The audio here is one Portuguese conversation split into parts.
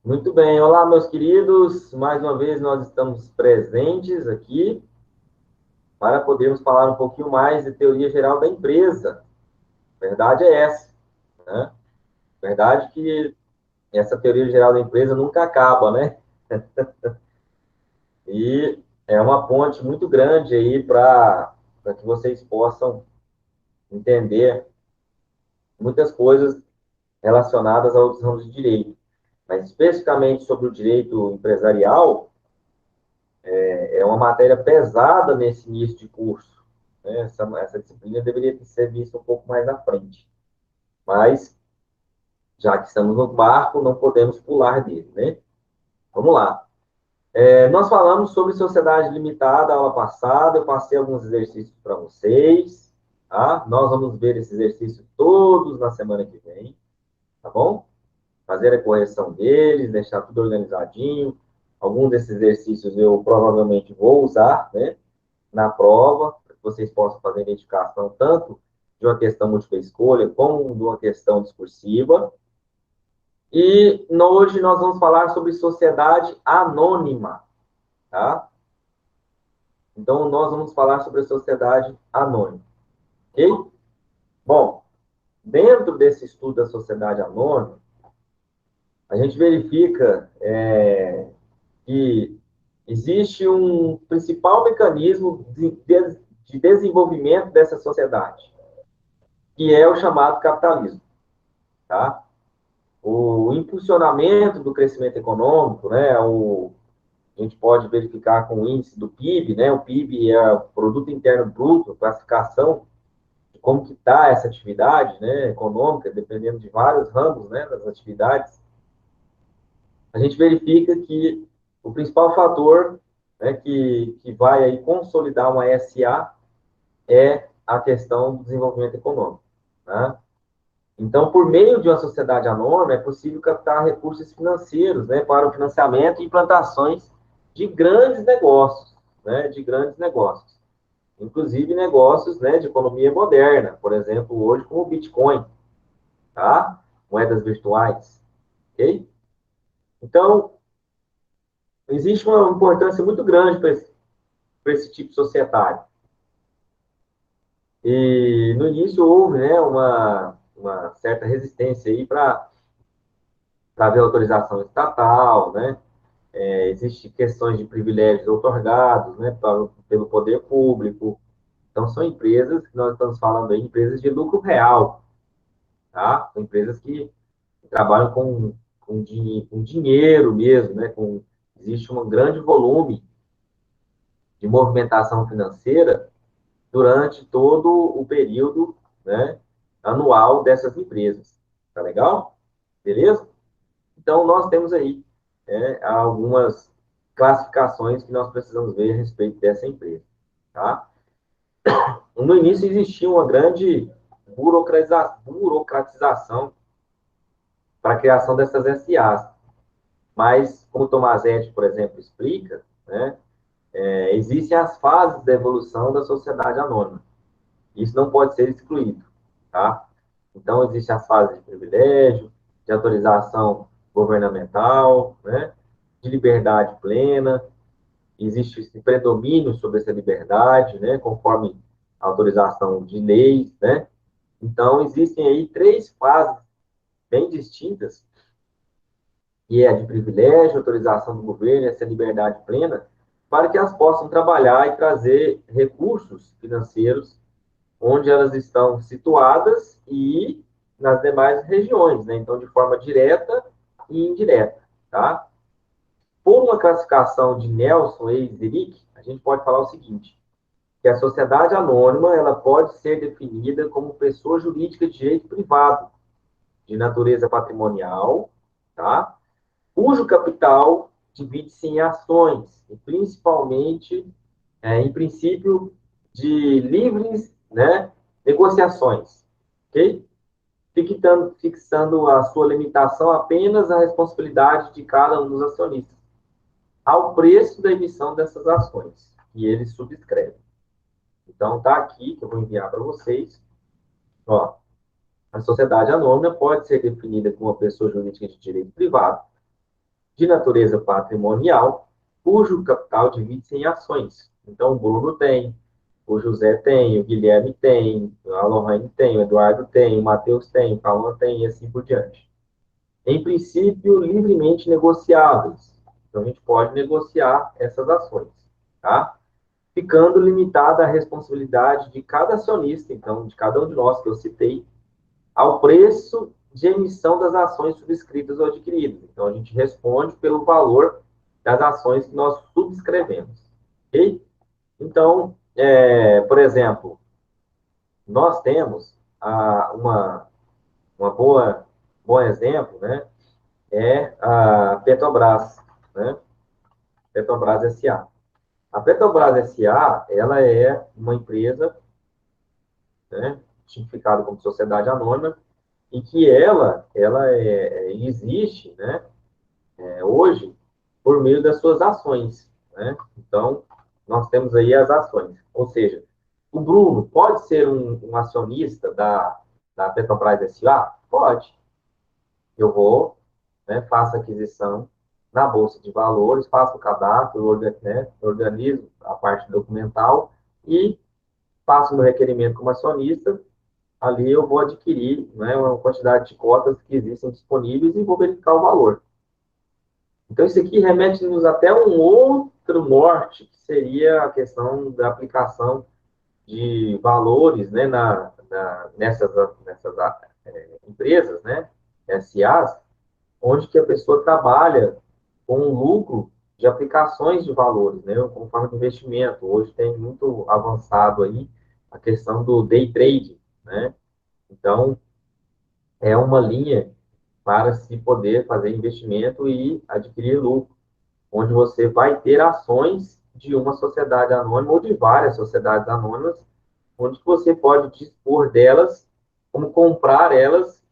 Muito bem, olá, meus queridos. Mais uma vez nós estamos presentes aqui para podermos falar um pouquinho mais de teoria geral da empresa. A verdade é essa, né? Verdade que essa teoria geral da empresa nunca acaba, né? E é uma ponte muito grande aí para que vocês possam entender muitas coisas relacionadas a outros ramos de direito. Mas especificamente sobre o direito empresarial, é uma matéria pesada nesse início de curso, né? Essa disciplina deveria ser vista um pouco mais à frente. Mas, já que estamos no barco, não podemos pular dele, né? Vamos lá. Nós falamos sobre sociedade limitada a aula passada, eu passei alguns exercícios para vocês, tá? Nós vamos ver esses exercícios todos na semana que vem, tá bom? Fazer a correção deles, deixar tudo organizadinho. Alguns desses exercícios eu provavelmente vou usar, né? Na prova, para que vocês possam fazer a identificação tanto de uma questão múltipla escolha, como de uma questão discursiva. E hoje nós vamos falar sobre sociedade anônima, tá? Então, nós vamos falar sobre a sociedade anônima, ok? Bom, dentro desse estudo da sociedade anônima, a gente verifica que existe um principal mecanismo de desenvolvimento dessa sociedade, que é o chamado capitalismo, tá? O impulsionamento do crescimento econômico, né? A gente pode verificar com o índice do PIB, né? O PIB é o Produto Interno Bruto, classificação de como que está essa atividade, né? Econômica, dependendo de vários ramos, né? Das atividades. A gente verifica que o principal fator, né? Que vai aí consolidar uma SA é a questão do desenvolvimento econômico, né? Então, por meio de uma sociedade anônima, é possível captar recursos financeiros, né, para o financiamento e implantações de grandes negócios, né, de grandes negócios. Inclusive negócios, né, de economia moderna, por exemplo, hoje com o Bitcoin, tá? Moedas virtuais, ok? Então, existe uma importância muito grande para esse tipo societário. E no início houve, né, uma certa resistência aí para ver autorização estatal, né? Existem questões de privilégios otorgados, né, pelo poder público. Então, são empresas que nós estamos falando aí, empresas de lucro real, tá? São empresas que trabalham com dinheiro mesmo, né? Existe um grande volume de movimentação financeira durante todo o período, né, anual dessas empresas. Tá legal? Beleza? Então, nós temos aí algumas classificações que nós precisamos ver a respeito dessa empresa. Tá? No início existia uma grande burocratização para a criação dessas SAs, mas, como o Tomazetti, por exemplo, explica, né, existem as fases da evolução da sociedade anônima. Isso não pode ser excluído. Tá? Então, existem as fases de privilégio, de autorização governamental, né, de liberdade plena, existe esse predomínio sobre essa liberdade, né, conforme a autorização de leis, né? Então, existem aí três fases bem distintas, que é a de privilégio, autorização do governo, essa liberdade plena, para que elas possam trabalhar e trazer recursos financeiros onde elas estão situadas e nas demais regiões, né? Então, de forma direta e indireta, tá? Por uma classificação de Nelson e Zirick, a gente pode falar o seguinte, que a sociedade anônima ela pode ser definida como pessoa jurídica de direito privado, de natureza patrimonial, tá? Cujo capital divide-se em ações, e principalmente, em princípio, de livres, né, negociações, ok? Fixando a sua limitação apenas à responsabilidade de cada um dos acionistas, ao preço da emissão dessas ações, que eles subscrevem. Então, tá aqui, que eu vou enviar para vocês, ó, A sociedade anônima pode ser definida como uma pessoa jurídica de direito privado, de natureza patrimonial, cujo capital divide-se em ações. Então, o Bruno tem, o José tem, o Guilherme tem, a Lohane tem, o Eduardo tem, o Matheus tem, o Cauã tem, e assim por diante. Em princípio, livremente negociáveis. Então, a gente pode negociar essas ações, tá? Ficando limitada a responsabilidade de cada acionista, então, de cada um de nós que eu citei, ao preço de emissão das ações subscritas ou adquiridas. Então, a gente responde pelo valor das ações que nós subscrevemos. Ok? Então, por exemplo, nós temos uma bom exemplo, né? É a Petrobras, né? Petrobras S.A. A Petrobras S.A., ela é uma empresa, né, tipificada como sociedade anônima, e que ela existe, né, hoje por meio das suas ações, né? Então, nós temos aí as ações. Ou seja, o Bruno pode ser um acionista da Petrobras S.A.? Pode. Eu vou, né, faço a aquisição na Bolsa de Valores, faço o cadastro, né, organizo a parte documental e faço o meu requerimento como acionista. Ali eu vou adquirir, né, uma quantidade de cotas que existem disponíveis e vou verificar o valor. Então, isso aqui remete-nos até um outro norte, que seria a questão da aplicação de valores, né, nessas empresas, né, SAs, onde que a pessoa trabalha com um lucro de aplicações de valores, né, como forma de investimento. Hoje tem muito avançado aí a questão do day trade, né? Então, é uma linha para se poder fazer investimento e adquirir lucro, onde você vai ter ações de uma sociedade anônima ou de várias sociedades anônimas, onde você pode dispor delas, como comprar elas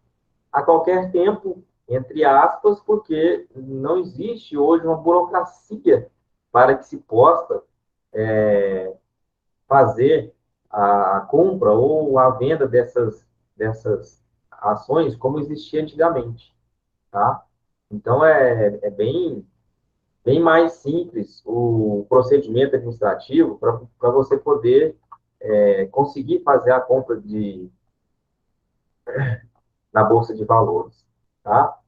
a qualquer tempo, entre aspas, porque não existe hoje uma burocracia para que se possa fazer a compra ou a venda dessas ações como existia antigamente, tá? Então, bem mais simples o procedimento administrativo para você poder conseguir fazer a compra na Bolsa de Valores, tá?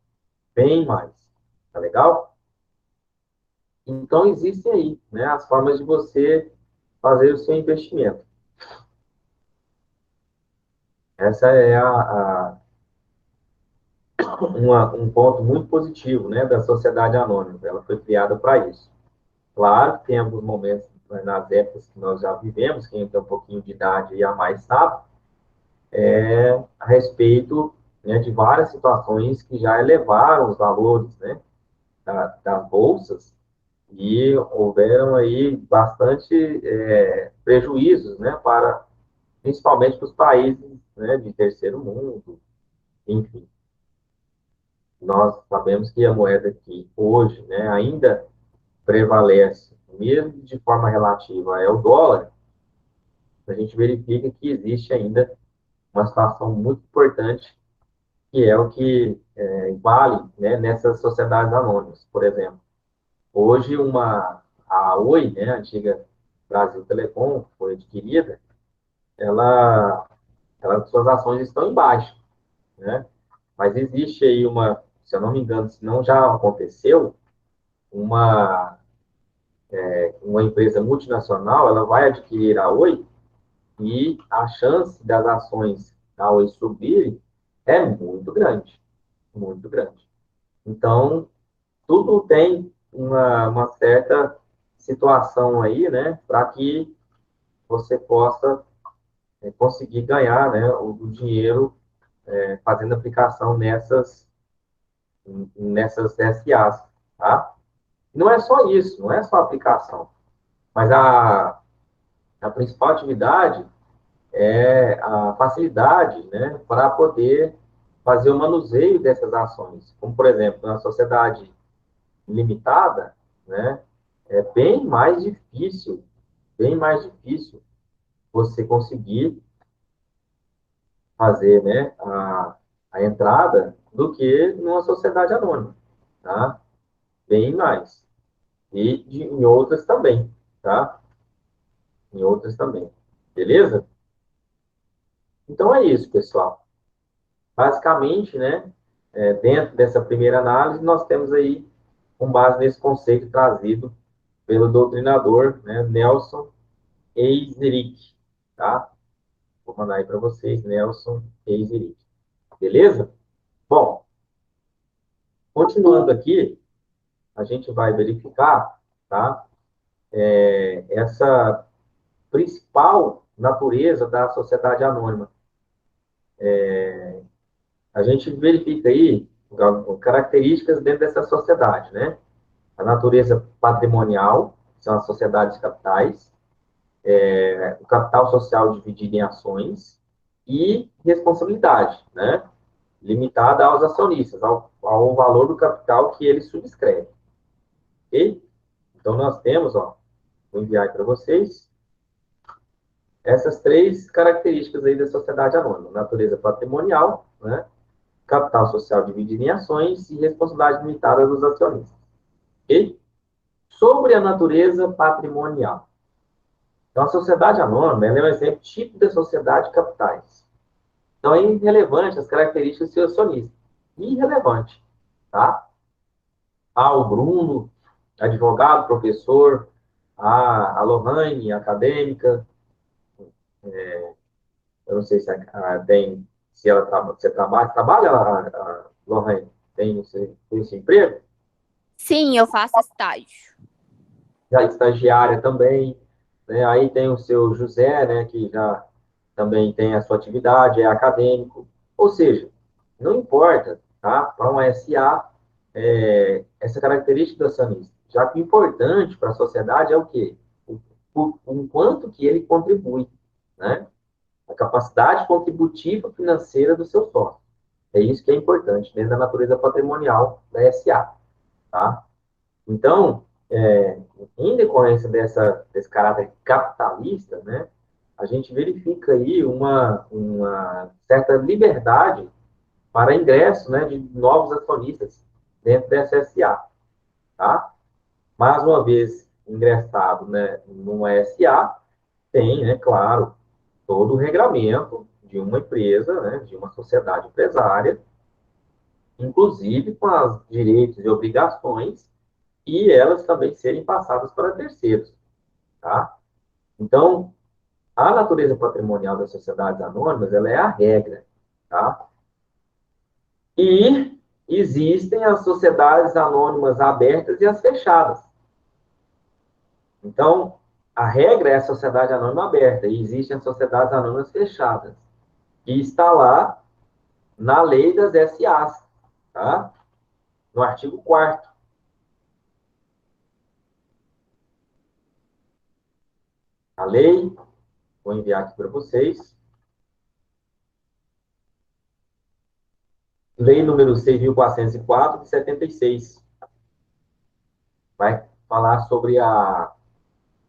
Bem mais, tá legal? Então, existem aí, né, as formas de você fazer o seu investimento. Essa é um ponto muito positivo, né, da sociedade anônima. Ela foi criada para isso. Claro que tem alguns momentos, né, nas épocas que nós já vivemos, quem tem um pouquinho de idade e a mais sabe, a respeito, né, de várias situações que já elevaram os valores, né, das bolsas e houveram aí bastante prejuízos, né, principalmente para os países, né, de terceiro mundo, enfim. Nós sabemos que a moeda que hoje, né, ainda prevalece, mesmo de forma relativa, é o dólar. A gente verifica que existe ainda uma situação muito importante, que é o que vale, né, nessas sociedades anônimas. Por exemplo, hoje a Oi, né, a antiga Brasil Telecom, foi adquirida, ela, suas ações estão em baixa, né? Mas existe aí se eu não me engano, se não já aconteceu, uma, uma empresa multinacional, ela vai adquirir a Oi e a chance das ações da Oi subirem é muito grande, muito grande. Então, tudo tem uma certa situação aí, né, para que você possa conseguir ganhar, né, o dinheiro fazendo aplicação nessas SAs, tá? Não é só isso, não é só aplicação, mas a principal atividade é a facilidade, né, para poder fazer o manuseio dessas ações. Como, por exemplo, na sociedade limitada, né, é bem mais difícil você conseguir fazer, né, a entrada do que numa sociedade anônima, tá? Bem mais. E em outras também, tá? Em outras também. Beleza? Então é isso, pessoal. Basicamente, né, dentro dessa primeira análise, nós temos aí, com base nesse conceito trazido pelo doutrinador, né, Nelson Eiserick, tá? Vou mandar aí para vocês, Nelson Eiserick. Beleza? Bom, continuando aqui, a gente vai verificar, tá? Essa principal natureza da sociedade anônima. A gente verifica aí características dentro dessa sociedade, né? A natureza patrimonial, que são as sociedades capitais, o capital social dividido em ações e responsabilidade, né? Limitada aos acionistas, ao valor do capital que ele subscreve, ok? Então, nós temos, ó, vou enviar para vocês, essas três características aí da sociedade anônima: natureza patrimonial, né? Capital social dividido em ações e responsabilidade limitada dos acionistas, ok? Sobre a natureza patrimonial. Então, a sociedade anônima ela é um exemplo típico da sociedade de capitais. Então, é irrelevante as características do seu acionista. Irrelevante, tá? O Bruno, advogado, professor, a Lohane, acadêmica, eu não sei se tem, se ela você trabalha, Lohane? Tem esse emprego? Sim, eu faço estágio. Já estagiária também, né? Aí tem o seu José, né, que já também tem a sua atividade, é acadêmico. Ou seja, não importa, tá? Para uma SA, essa característica do acionista. Já que o importante para a sociedade é o quê? O quanto que ele contribui, né? A capacidade contributiva financeira do seu sócio. É isso que é importante dentro da natureza patrimonial da SA, tá? Então, em decorrência desse caráter capitalista, né, a gente verifica aí uma certa liberdade para ingresso, né, de novos acionistas dentro dessa SA, tá? Mais uma vez ingressado, né, numa SA, tem, né, claro, todo o regramento de uma empresa, né, de uma sociedade empresária, inclusive com os direitos e obrigações, e elas também serem passadas para terceiros, tá? Então, a natureza patrimonial das sociedades anônimas, ela é a regra, tá? E existem as sociedades anônimas abertas e as fechadas. Então, a regra é a sociedade anônima aberta e existem as sociedades anônimas fechadas. E está lá na lei das SAs, tá? No artigo 4º. A lei, vou enviar aqui para vocês. Lei número 6.404, de 76. Vai falar sobre a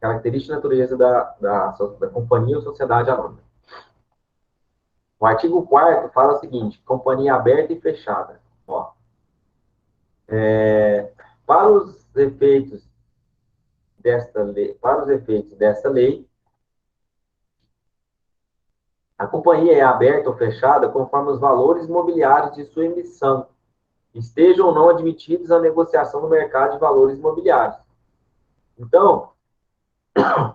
característica e natureza da companhia ou sociedade anônima. O artigo 4º fala o seguinte: companhia aberta e fechada. Ó, para os efeitos desta lei, a companhia é aberta ou fechada conforme os valores mobiliários de sua emissão estejam ou não admitidos à negociação no mercado de valores imobiliários. Então,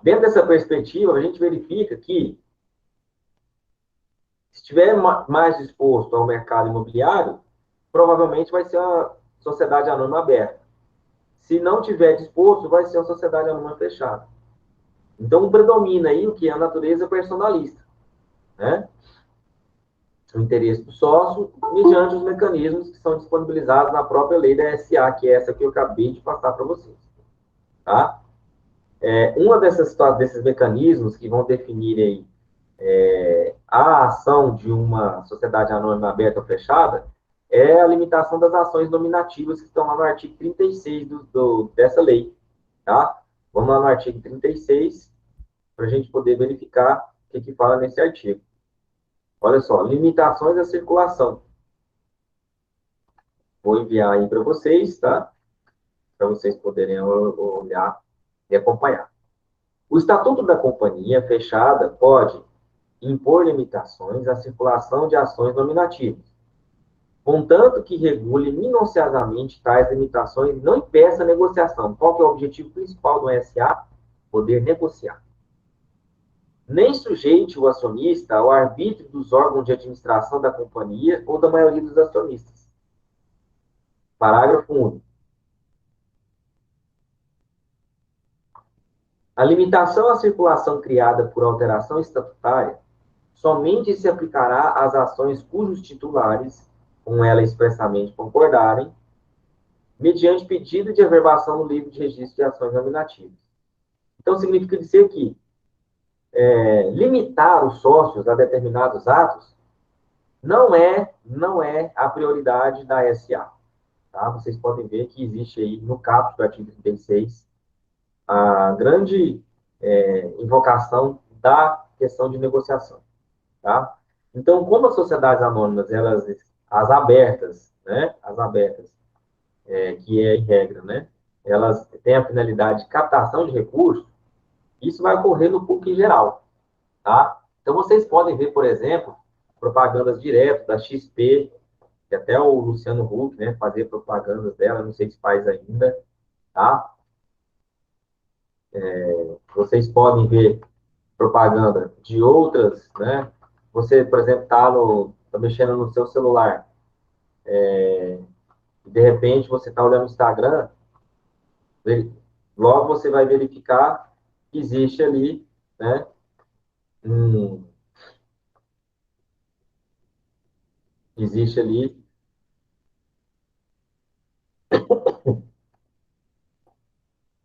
dentro dessa perspectiva, a gente verifica que, se estiver mais disposto ao mercado imobiliário, provavelmente vai ser uma sociedade anônima aberta. Se não tiver disposto, vai ser uma sociedade anônima fechada. Então, predomina aí o que é a natureza personalista, né? O interesse do sócio, mediante os mecanismos que são disponibilizados na própria lei da SA, que é essa que eu acabei de passar para vocês, tá? Uma desses mecanismos que vão definir aí a ação de uma sociedade anônima aberta ou fechada é a limitação das ações nominativas que estão lá no artigo 36 dessa lei, tá? Vamos lá no artigo 36 para a gente poder verificar o que fala nesse artigo. Olha só, limitações à circulação. Vou enviar aí para vocês, tá? Para vocês poderem olhar e acompanhar. O Estatuto da Companhia Fechada pode impor limitações à circulação de ações nominativas, contanto que regule minuciosamente tais limitações e não impeça a negociação. Qual que é o objetivo principal do SA? Poder negociar. Nem sujeite o acionista ao arbítrio dos órgãos de administração da companhia ou da maioria dos acionistas. Parágrafo único. A limitação à circulação criada por alteração estatutária somente se aplicará às ações cujos titulares, com ela expressamente concordarem, mediante pedido de averbação no livro de registro de ações nominativas. Então, significa dizer que limitar os sócios a determinados atos não é a prioridade da SA. Tá? Vocês podem ver que existe aí, no caput do artigo 36, a grande invocação da questão de negociação. Tá? Então, como as sociedades anônimas, as abertas, né, que é em regra, né, elas têm a finalidade de captação de recursos, isso vai ocorrer no público em geral, tá? Então, vocês podem ver, por exemplo, propagandas direto da XP, que até o Luciano Huck, né, fazia propagandas dela, não sei se faz ainda, tá? Vocês podem ver propaganda de outras, né? Você, por exemplo, tá mexendo no seu celular, e de repente você está olhando o Instagram, logo você vai verificar que existe ali, né? Um, existe ali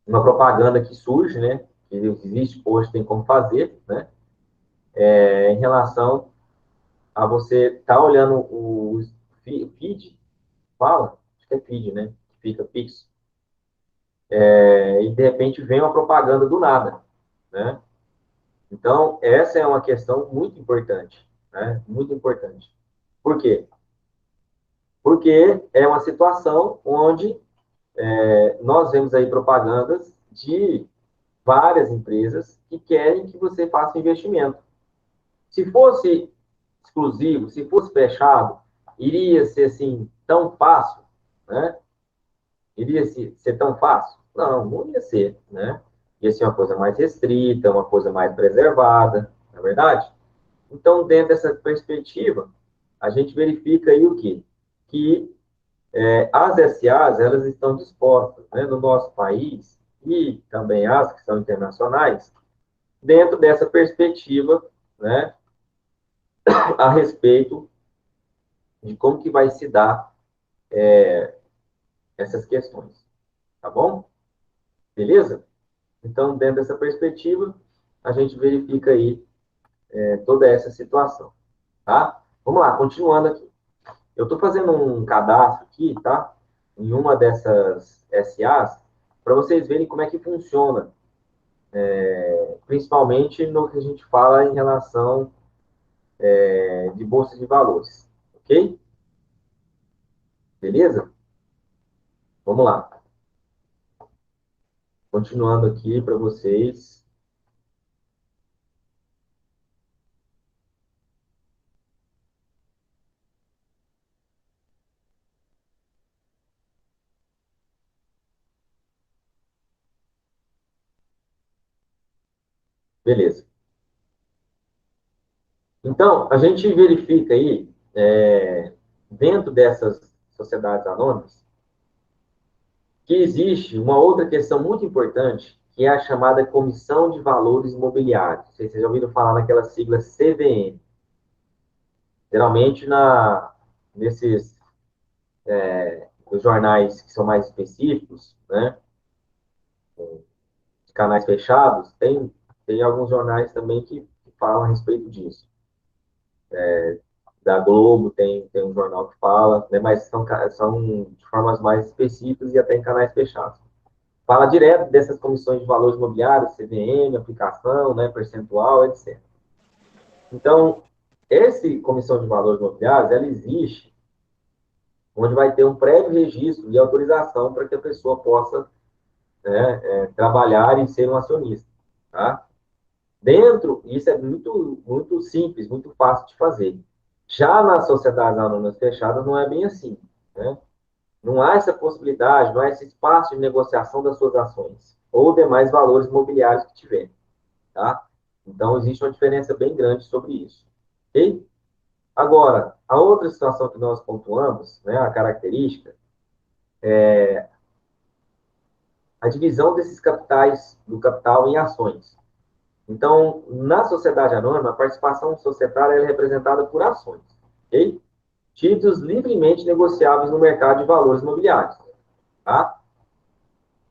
uma propaganda que surge, né? Que existe hoje, tem como fazer, né? Em relação a você estar tá olhando o feed, fala, acho que é feed, né? Que fica fixo. E de repente vem uma propaganda do nada, né? Então, essa é uma questão muito importante, né? Muito importante. Por quê? Porque é uma situação onde nós vemos aí propagandas de várias empresas que querem que você faça investimento. Se fosse exclusivo, se fosse fechado, iria ser assim tão fácil, né? Iria ser tão fácil? Não, não ia ser, né? Ia ser uma coisa mais restrita, uma coisa mais preservada, não é verdade? Então, dentro dessa perspectiva, a gente verifica aí o quê? Que as SAs, elas estão dispostas, né, no nosso país, e também as que são internacionais, dentro dessa perspectiva, né, a respeito de como que vai se dar essas questões, tá bom? Beleza? Então, dentro dessa perspectiva, a gente verifica aí toda essa situação, tá? Vamos lá, continuando aqui. Eu estou fazendo um cadastro aqui, tá? Em uma dessas SAs, para vocês verem como é que funciona, principalmente no que a gente fala em relação de bolsa de valores, ok? Beleza? Vamos lá. Continuando aqui para vocês. Beleza. Então, a gente verifica aí, dentro dessas sociedades anônimas, que existe uma outra questão muito importante, que é a chamada Comissão de Valores Imobiliários. Vocês já ouviram falar naquela sigla CVM. Geralmente, nesses os jornais que são mais específicos, né, de canais fechados, tem alguns jornais também que falam a respeito disso. Da Globo tem um jornal que fala, né, mas são de formas mais específicas e até em canais fechados. Fala direto dessas comissões de valores imobiliários, CVM, aplicação, né, percentual, etc. Então, Essa comissão de valores imobiliários, ela existe onde vai ter um prévio registro e autorização para que a pessoa possa, né, trabalhar e ser um acionista, tá? Dentro, isso é muito simples, muito fácil de fazer. Já nas sociedades anônimas fechadas, não é bem assim, né? Não há essa possibilidade, não há esse espaço de negociação das suas ações ou demais valores imobiliários que tiver, tá? Então, existe uma diferença bem grande sobre isso, ok? Agora, a outra situação que nós pontuamos, né, a característica, a divisão desses capitais, do capital em ações. Então, na sociedade anônima, a participação societária é representada por ações, ok? Títulos livremente negociáveis no mercado de valores imobiliários, tá?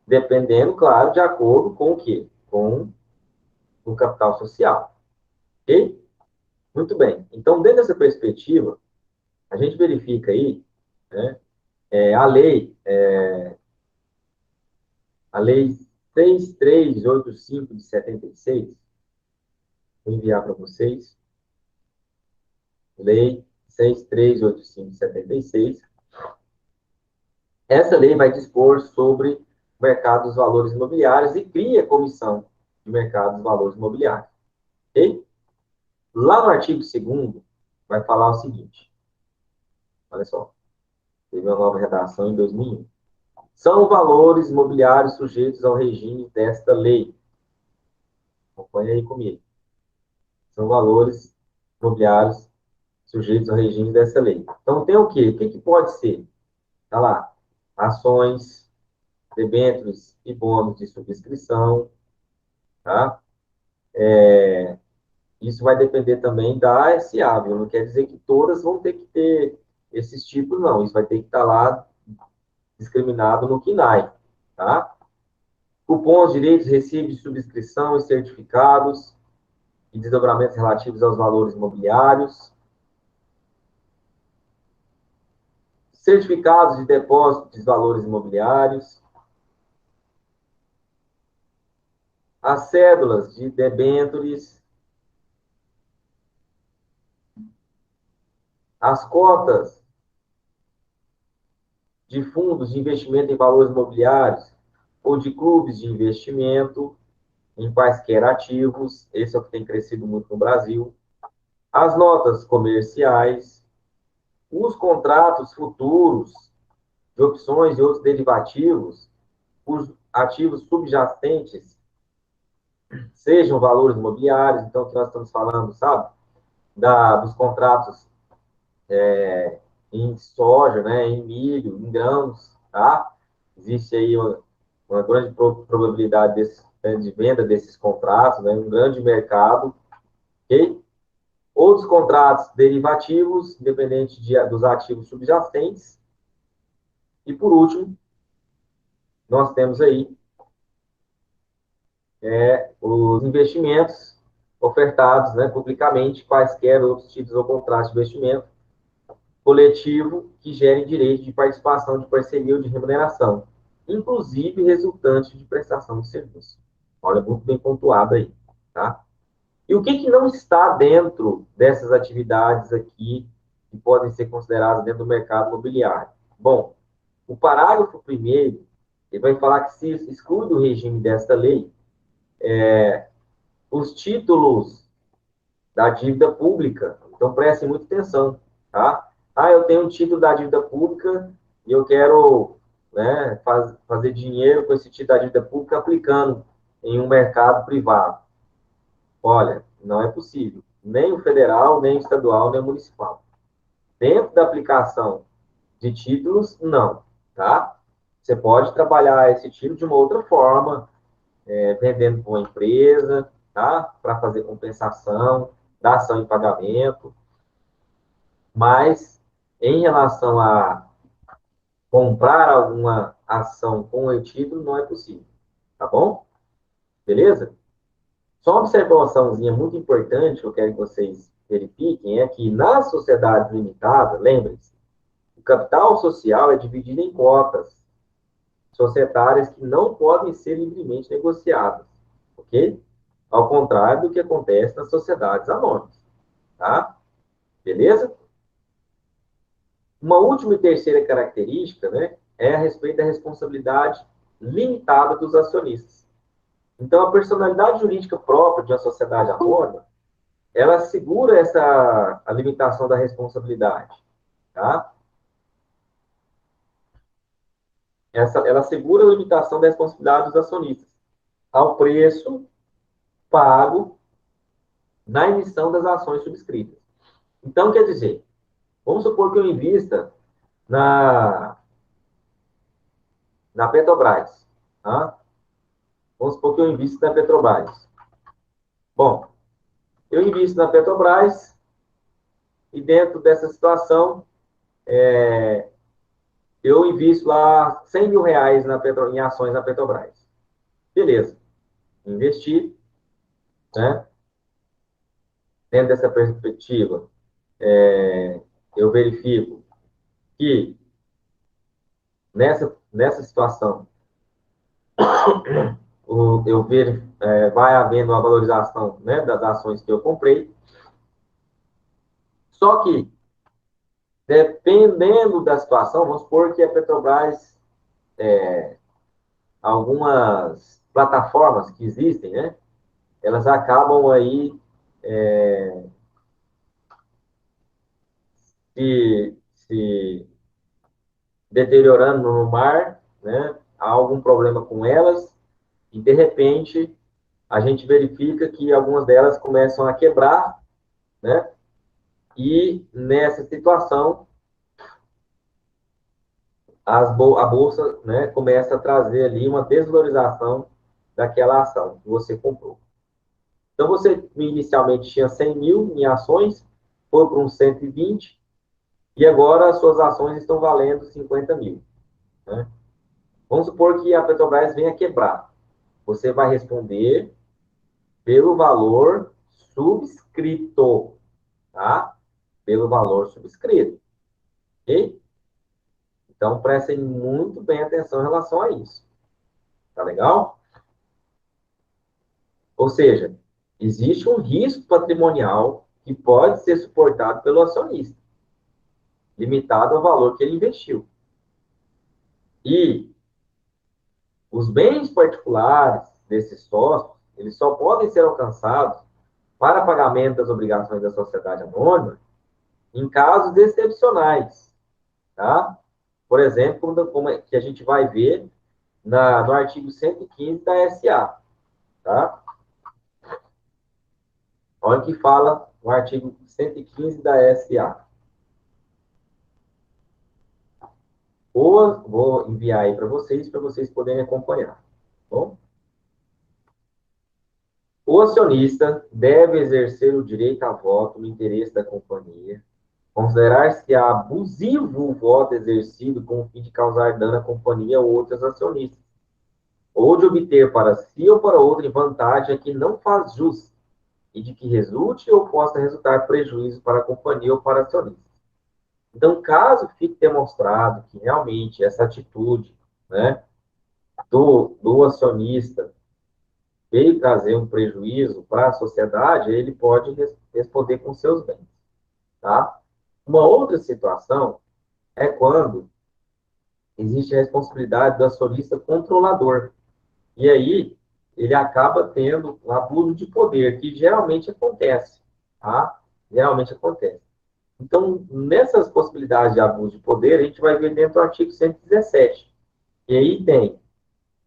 Dependendo, claro, de acordo com o quê? Com o capital social, ok? Muito bem. Então, dentro dessa perspectiva, a gente verifica aí, né, a lei 6385 de 76, vou enviar para vocês, lei 6385 de 76. Essa lei vai dispor sobre o mercado dos valores imobiliários e cria a comissão de mercado dos valores imobiliários, ok? Lá no artigo 2º, vai falar o seguinte, olha só, teve uma nova redação em 2001. São valores imobiliários sujeitos ao regime desta lei. Acompanhe aí comigo. São valores imobiliários sujeitos ao regime dessa lei. Então, tem o quê? O que pode ser? Está lá. Ações, debêntures e bônus de subscrição, tá? Isso vai depender também da SA, viu? Não quer dizer que todas vão ter que ter esses tipos, não. Isso vai ter que estar lá discriminado no KNAI, tá? Cupons, direitos, recibos de subscrição e certificados e desdobramentos relativos aos valores imobiliários. Certificados de depósito de valores imobiliários. As cédulas de debêntures. As cotas de fundos de investimento em valores imobiliários ou de clubes de investimento em quaisquer ativos, esse é o que tem crescido muito no Brasil, as notas comerciais, os contratos futuros de opções e outros derivativos, os ativos subjacentes, sejam valores imobiliários, então, o que nós estamos falando, sabe? Dos contratos em soja, né, em milho, em grãos, tá? Existe aí uma grande probabilidade de venda desses contratos, né, um grande mercado, ok? Outros contratos derivativos, independente dos ativos subjacentes. E, por último, nós temos aí os investimentos ofertados, né, publicamente, quaisquer outros tipos ou contratos de investimento coletivo que gerem direito de participação de parceria ou de remuneração, inclusive resultante de prestação de serviço. Olha, muito bem pontuado aí, tá? E o que não está dentro dessas atividades aqui que podem ser consideradas dentro do mercado imobiliário? Bom, o parágrafo 1º, ele vai falar que se exclui do regime desta lei os títulos da dívida pública. Então, prestem muita atenção, tá? Ah, eu tenho um título da dívida pública e eu quero, né, fazer dinheiro com esse título da dívida pública aplicando em um mercado privado. Olha, não é possível. Nem o federal, nem o estadual, nem o municipal. Dentro da aplicação de títulos, não, tá? Você pode trabalhar esse título de uma outra forma, vendendo para uma empresa, tá? Para fazer compensação, dação em pagamento, mas em relação a comprar alguma ação com o título, não é possível, tá bom? Beleza? Só uma observaçãozinha muito importante que eu quero que vocês verifiquem é que na sociedade limitada, lembrem-se, o capital social é dividido em cotas societárias que não podem ser livremente negociadas, ok? Ao contrário do que acontece nas sociedades anônimas, tá? Beleza? Uma última e terceira característica, né, é a respeito da responsabilidade limitada dos acionistas. Então, a personalidade jurídica própria de uma sociedade anônima, ela assegura a limitação da responsabilidade, tá? Ela assegura a limitação da responsabilidade dos acionistas ao preço pago na emissão das ações subscritas. Então, quer dizer, vamos supor que eu invista na, na Petrobras, tá? Vamos supor que eu invisto na Petrobras. Bom, eu invisto na Petrobras e dentro dessa situação, eu invisto lá R$ 100.000 em ações na Petrobras. Beleza. Investi, né? Dentro dessa perspectiva, eu verifico que nessa situação, vai havendo uma valorização, né, das ações que eu comprei. Só que, dependendo da situação, vamos supor que a Petrobras, algumas plataformas que existem, né, elas acabam aí se deteriorando no mar, né, há algum problema com elas, e de repente a gente verifica que algumas delas começam a quebrar, né, e nessa situação a bolsa, né, começa a trazer ali uma desvalorização daquela ação que você comprou. Então, você inicialmente tinha 100 mil em ações, foi para uns 120, e agora as suas ações estão valendo 50 mil. Né? Vamos supor que a Petrobras venha quebrar. Você vai responder pelo valor subscrito, tá? Pelo valor subscrito, ok? Então, prestem muito bem atenção em relação a isso. Tá legal? Ou seja, existe um risco patrimonial que pode ser suportado pelo acionista, limitado ao valor que ele investiu. E os bens particulares desses sócios, eles só podem ser alcançados para pagamento das obrigações da sociedade anônima em casos excepcionais, tá? Por exemplo, como é que a gente vai ver no artigo 115 da SA, tá? Olha o que fala no artigo 115 da SA. Ou vou enviar aí para vocês poderem acompanhar. Tá bom? O acionista deve exercer o direito a voto no interesse da companhia, considerar-se abusivo o voto exercido com o fim de causar dano à companhia ou outros acionistas, ou de obter para si ou para outro vantagem a que não faz jus, e de que resulte ou possa resultar prejuízo para a companhia ou para acionistas. Então, caso fique demonstrado que realmente essa atitude, né, do acionista veio trazer um prejuízo para a sociedade, ele pode responder com seus bens, tá? Uma outra situação é quando existe a responsabilidade do acionista controlador. E aí, ele acaba tendo um abuso de poder, que geralmente acontece, tá? Geralmente acontece. Então, nessas possibilidades de abuso de poder, a gente vai ver dentro do artigo 117. E aí tem,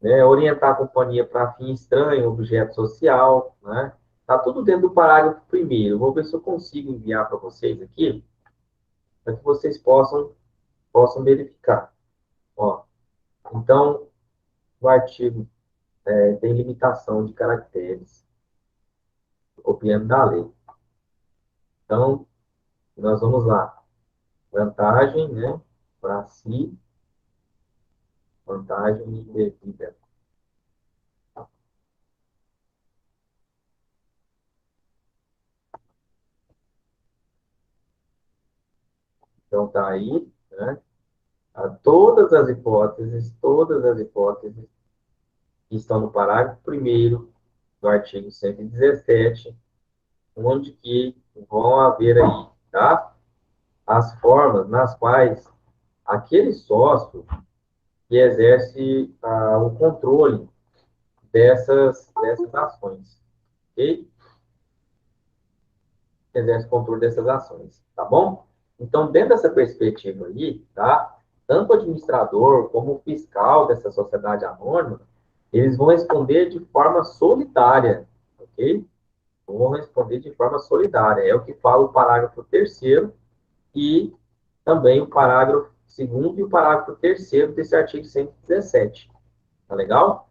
né, orientar a companhia para fim estranho, objeto social, né? Tá tudo dentro do parágrafo primeiro. Vou ver se eu consigo enviar para vocês aqui, para que vocês possam verificar. Ó, então, o artigo tem limitação de caracteres, copiando da lei. Então, nós vamos lá. Vantagem, né, para si, vantagem indevida. Então, tá aí, né? Todas as hipóteses que estão no parágrafo primeiro do artigo 117, onde que vão haver aí tá? As formas nas quais aquele sócio que exerce o controle dessas ações, ok? Exerce o controle dessas ações, tá bom? Então, dentro dessa perspectiva aí, tá? Tanto o administrador como o fiscal dessa sociedade anônima, eles vão responder de forma solidária, ok? Vão responder de forma solidária. É o que fala o parágrafo terceiro e também o parágrafo segundo e o parágrafo terceiro desse artigo 117. Tá legal?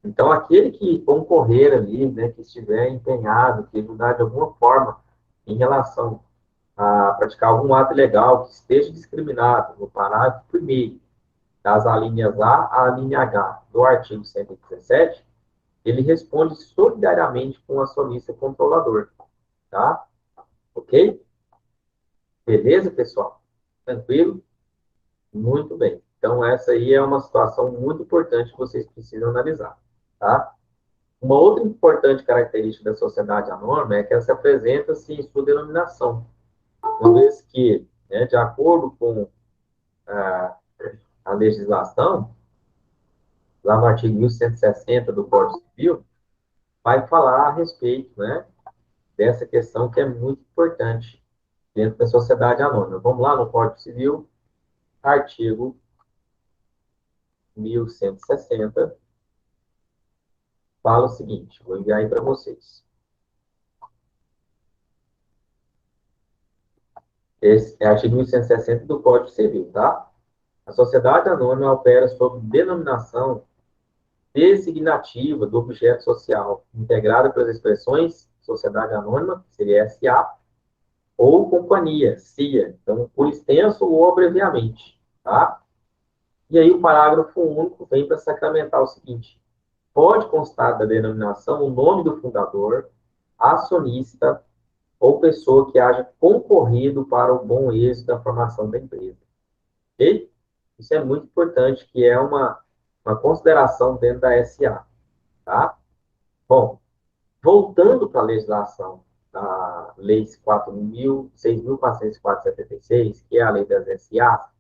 Então, aquele que concorrer ali, né, que estiver empenhado, que ajudar de alguma forma em relação a praticar algum ato ilegal que esteja discriminado no parágrafo primeiro das alíneas A à linha H do artigo 117, ele responde solidariamente com o acionista controlador, tá? Ok? Beleza, pessoal? Tranquilo? Muito bem. Então, essa aí é uma situação muito importante que vocês precisam analisar, tá? Uma outra importante característica da sociedade anônima é que ela se apresenta-se em sua denominação, uma vez que, né, de acordo com a, a legislação, lá no artigo 1160 do Código Civil, vai falar a respeito, né, dessa questão que é muito importante dentro da sociedade anônima. Vamos lá no Código Civil, artigo 1160, fala o seguinte, vou enviar aí para vocês. Esse é o artigo 1160 do Código Civil, tá? A sociedade anônima opera sob denominação designativa do objeto social, integrada pelas expressões sociedade anônima, que seria SA, ou companhia, CIA, então, por extenso ou abreviamente, tá? E aí o parágrafo único vem para sacramentar o seguinte: pode constar da denominação o nome do fundador, acionista ou pessoa que haja concorrido para o bom êxito da formação da empresa. Ok? Isso é muito importante, que é uma consideração dentro da SA, tá? Bom, voltando para a legislação da Lei 6.476, que é a lei das SA,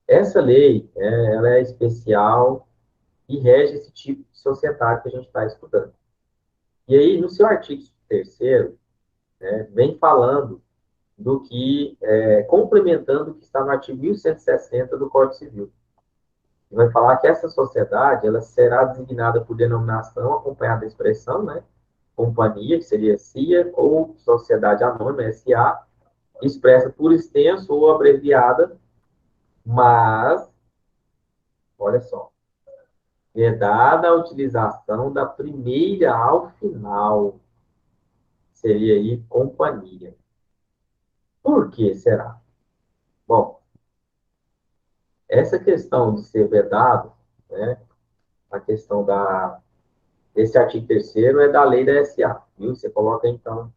essa lei, ela é especial e rege esse tipo de societário que a gente está estudando. E aí, no seu artigo 3º, né, vem falando do que, complementando o que está no artigo 1160 do Código Civil. Vai falar que essa sociedade, ela será designada por denominação acompanhada da expressão, né, companhia, que seria CIA, ou sociedade anônima, SA, expressa por extenso ou abreviada, mas, olha só, vedada a utilização da primeira ao final, seria aí companhia. Por que será? Bom, essa questão de ser vedado, né, a questão desse artigo 3º é da lei da SA, viu? Você coloca, então,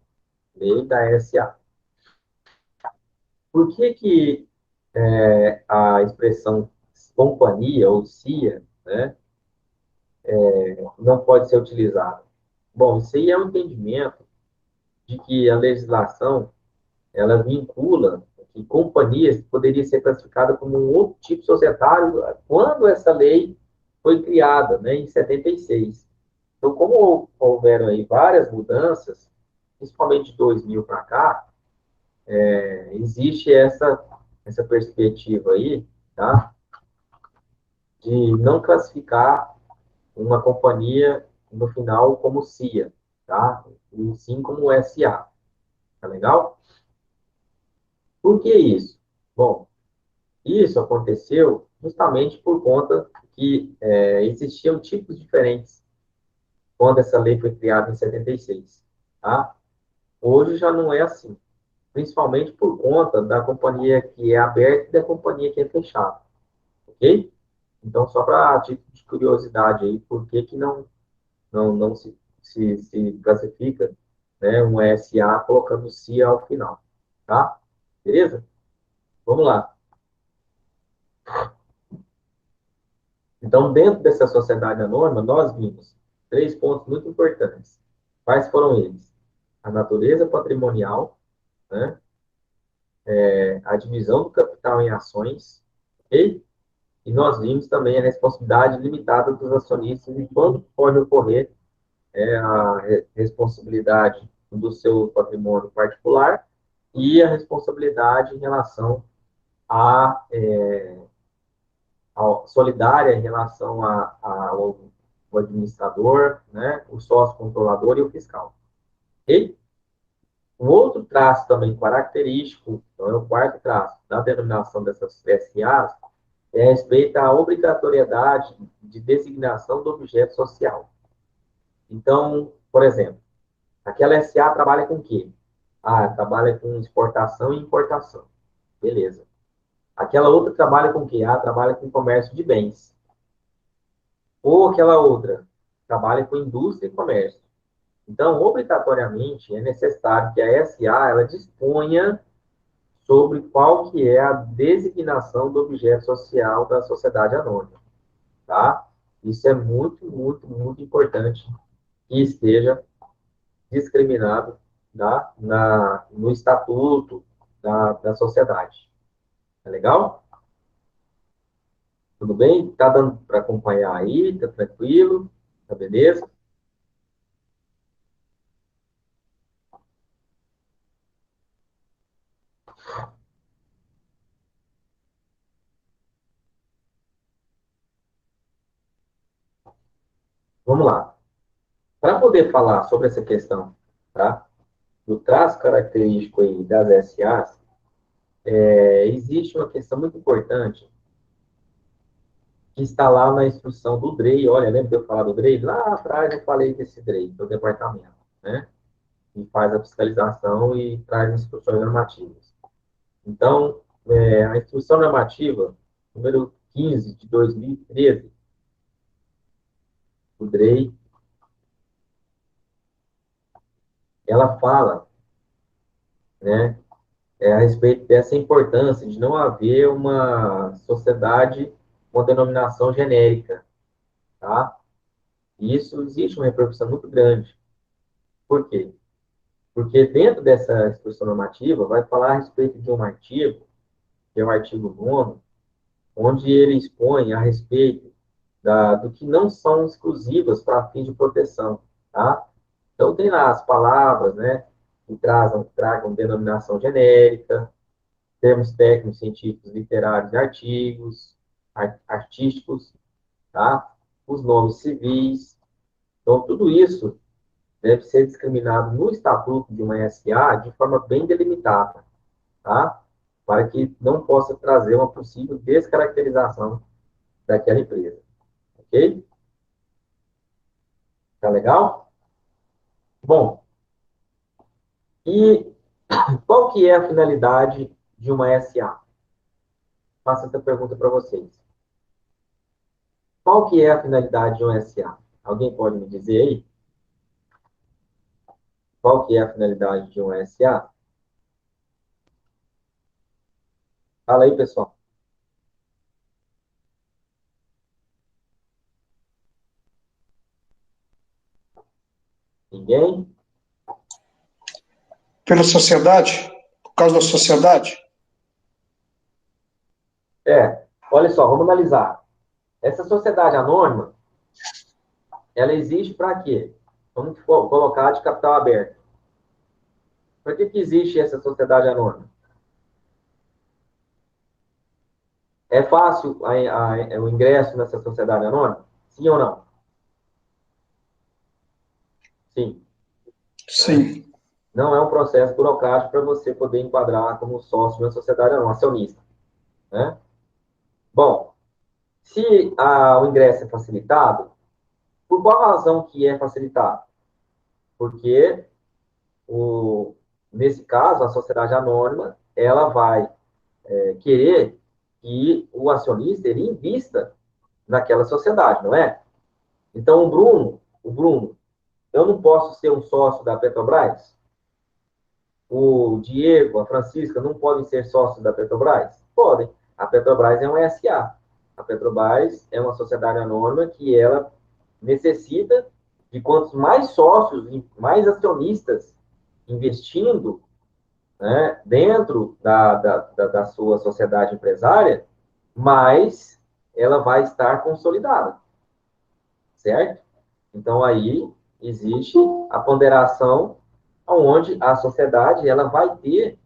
lei da SA. Por que que a expressão companhia ou CIA, né, não pode ser utilizada? Bom, isso aí é um entendimento de que a legislação, ela vincula que companhias poderia ser classificada como um outro tipo societário quando essa lei foi criada, né, em 76. Então, como houveram aí várias mudanças, principalmente de 2000 para cá, existe essa perspectiva aí, tá, de não classificar uma companhia no final como CIA, tá, e sim como SA, tá legal? Por que isso? Bom, isso aconteceu justamente por conta que existiam tipos diferentes quando essa lei foi criada em 76, tá? Hoje já não é assim, principalmente por conta da companhia que é aberta e da companhia que é fechada, ok? Então, só para título de curiosidade aí, por que que não se classifica, né, um SA colocando CIA ao final, tá? Beleza? Vamos lá. Então, dentro dessa sociedade anônima, nós vimos três pontos muito importantes. Quais foram eles? A natureza patrimonial, né? a divisão do capital em ações, ok? E nós vimos também a responsabilidade limitada dos acionistas e quando pode ocorrer a responsabilidade do seu patrimônio particular e a responsabilidade em relação solidária em relação ao administrador, né, o sócio controlador e o fiscal. Ok? Um outro traço também característico, então é o quarto traço da denominação dessas SAs, é a respeito à obrigatoriedade de designação do objeto social. Então, por exemplo, aquela SA trabalha com o quê? Trabalha com exportação e importação. Beleza. Aquela outra trabalha com o quê? Trabalha com comércio de bens. Ou aquela outra trabalha com indústria e comércio. Então, obrigatoriamente, é necessário que a SA ela disponha sobre qual que é a designação do objeto social da sociedade anônima, tá? Isso é muito, muito, muito importante que esteja discriminado, tá? No estatuto da sociedade. Tá legal? Tudo bem? Tá dando para acompanhar aí? Tá tranquilo? Tá beleza? Vamos lá. Para poder falar sobre essa questão, tá? Do traço característico aí das SAs, existe uma questão muito importante que está lá na instrução do DREI. Olha, lembra de eu falar do DREI? Lá atrás eu falei desse DREI, do departamento, né? Que faz a fiscalização e traz instruções normativas. Então, a instrução normativa, número 15 de 2013, do DREI, ela fala, né, a respeito dessa importância de não haver uma sociedade com denominação genérica, tá? E isso existe uma repercussão muito grande. Por quê? Porque dentro dessa instrução normativa vai falar a respeito de um artigo, que é o artigo 9º, onde ele expõe a respeito do que não são exclusivas para fins de proteção, tá? Então, tem lá as palavras, né, que tragam denominação genérica, termos técnicos, científicos, literários e artigos, artísticos, tá? Os nomes civis. Então, tudo isso deve ser discriminado no estatuto de uma SA de forma bem delimitada, tá? Para que não possa trazer uma possível descaracterização daquela empresa. Ok? Tá legal? Bom, e qual que é a finalidade de uma SA? Faço essa pergunta para vocês. Qual que é a finalidade de uma SA? Alguém pode me dizer aí? Qual que é a finalidade de uma SA? Fala aí, pessoal. Ninguém? Pela sociedade? Por causa da sociedade? Olha só, vamos analisar. Essa sociedade anônima, ela existe para quê? Vamos colocar de capital aberto. Para que existe essa sociedade anônima? É fácil o ingresso nessa sociedade anônima? Sim ou não? Sim. Sim. Não é um processo burocrático para você poder enquadrar como sócio na sociedade anônima, acionista. Né? Bom, se o ingresso é facilitado, por qual razão que é facilitado? Porque, nesse caso, a sociedade anônima, ela vai querer que o acionista ele invista naquela sociedade, não é? Então, o Bruno, eu não posso ser um sócio da Petrobras? O Diego, a Francisca, não podem ser sócios da Petrobras? Podem. A Petrobras é uma SA. A Petrobras é uma sociedade anônima que ela necessita de quantos mais sócios, mais acionistas investindo, né, dentro da sua sociedade empresária, mais ela vai estar consolidada, certo? Então, aí existe a ponderação onde a sociedade ela vai ter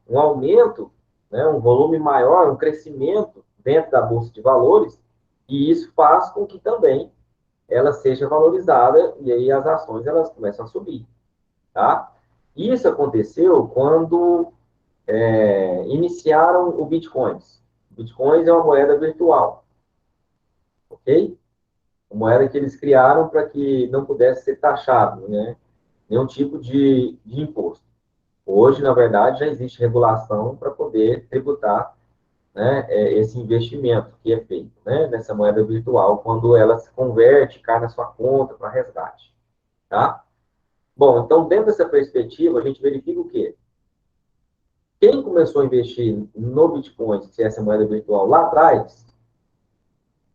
um aumento, né, um volume maior, um crescimento dentro da Bolsa de Valores, e isso faz com que também ela seja valorizada, e aí as ações elas começam a subir, tá? Isso aconteceu quando iniciaram o Bitcoin. O Bitcoin é uma moeda virtual, ok? Uma moeda que eles criaram para que não pudesse ser taxado, né? Nenhum tipo de imposto. Hoje, na verdade, já existe regulação para poder tributar, né, esse investimento que é feito, né, nessa moeda virtual, quando ela se converte, cai na sua conta para resgate, tá? Bom, então, dentro dessa perspectiva, a gente verifica o quê? Quem começou a investir no Bitcoin, se é essa moeda virtual, lá atrás,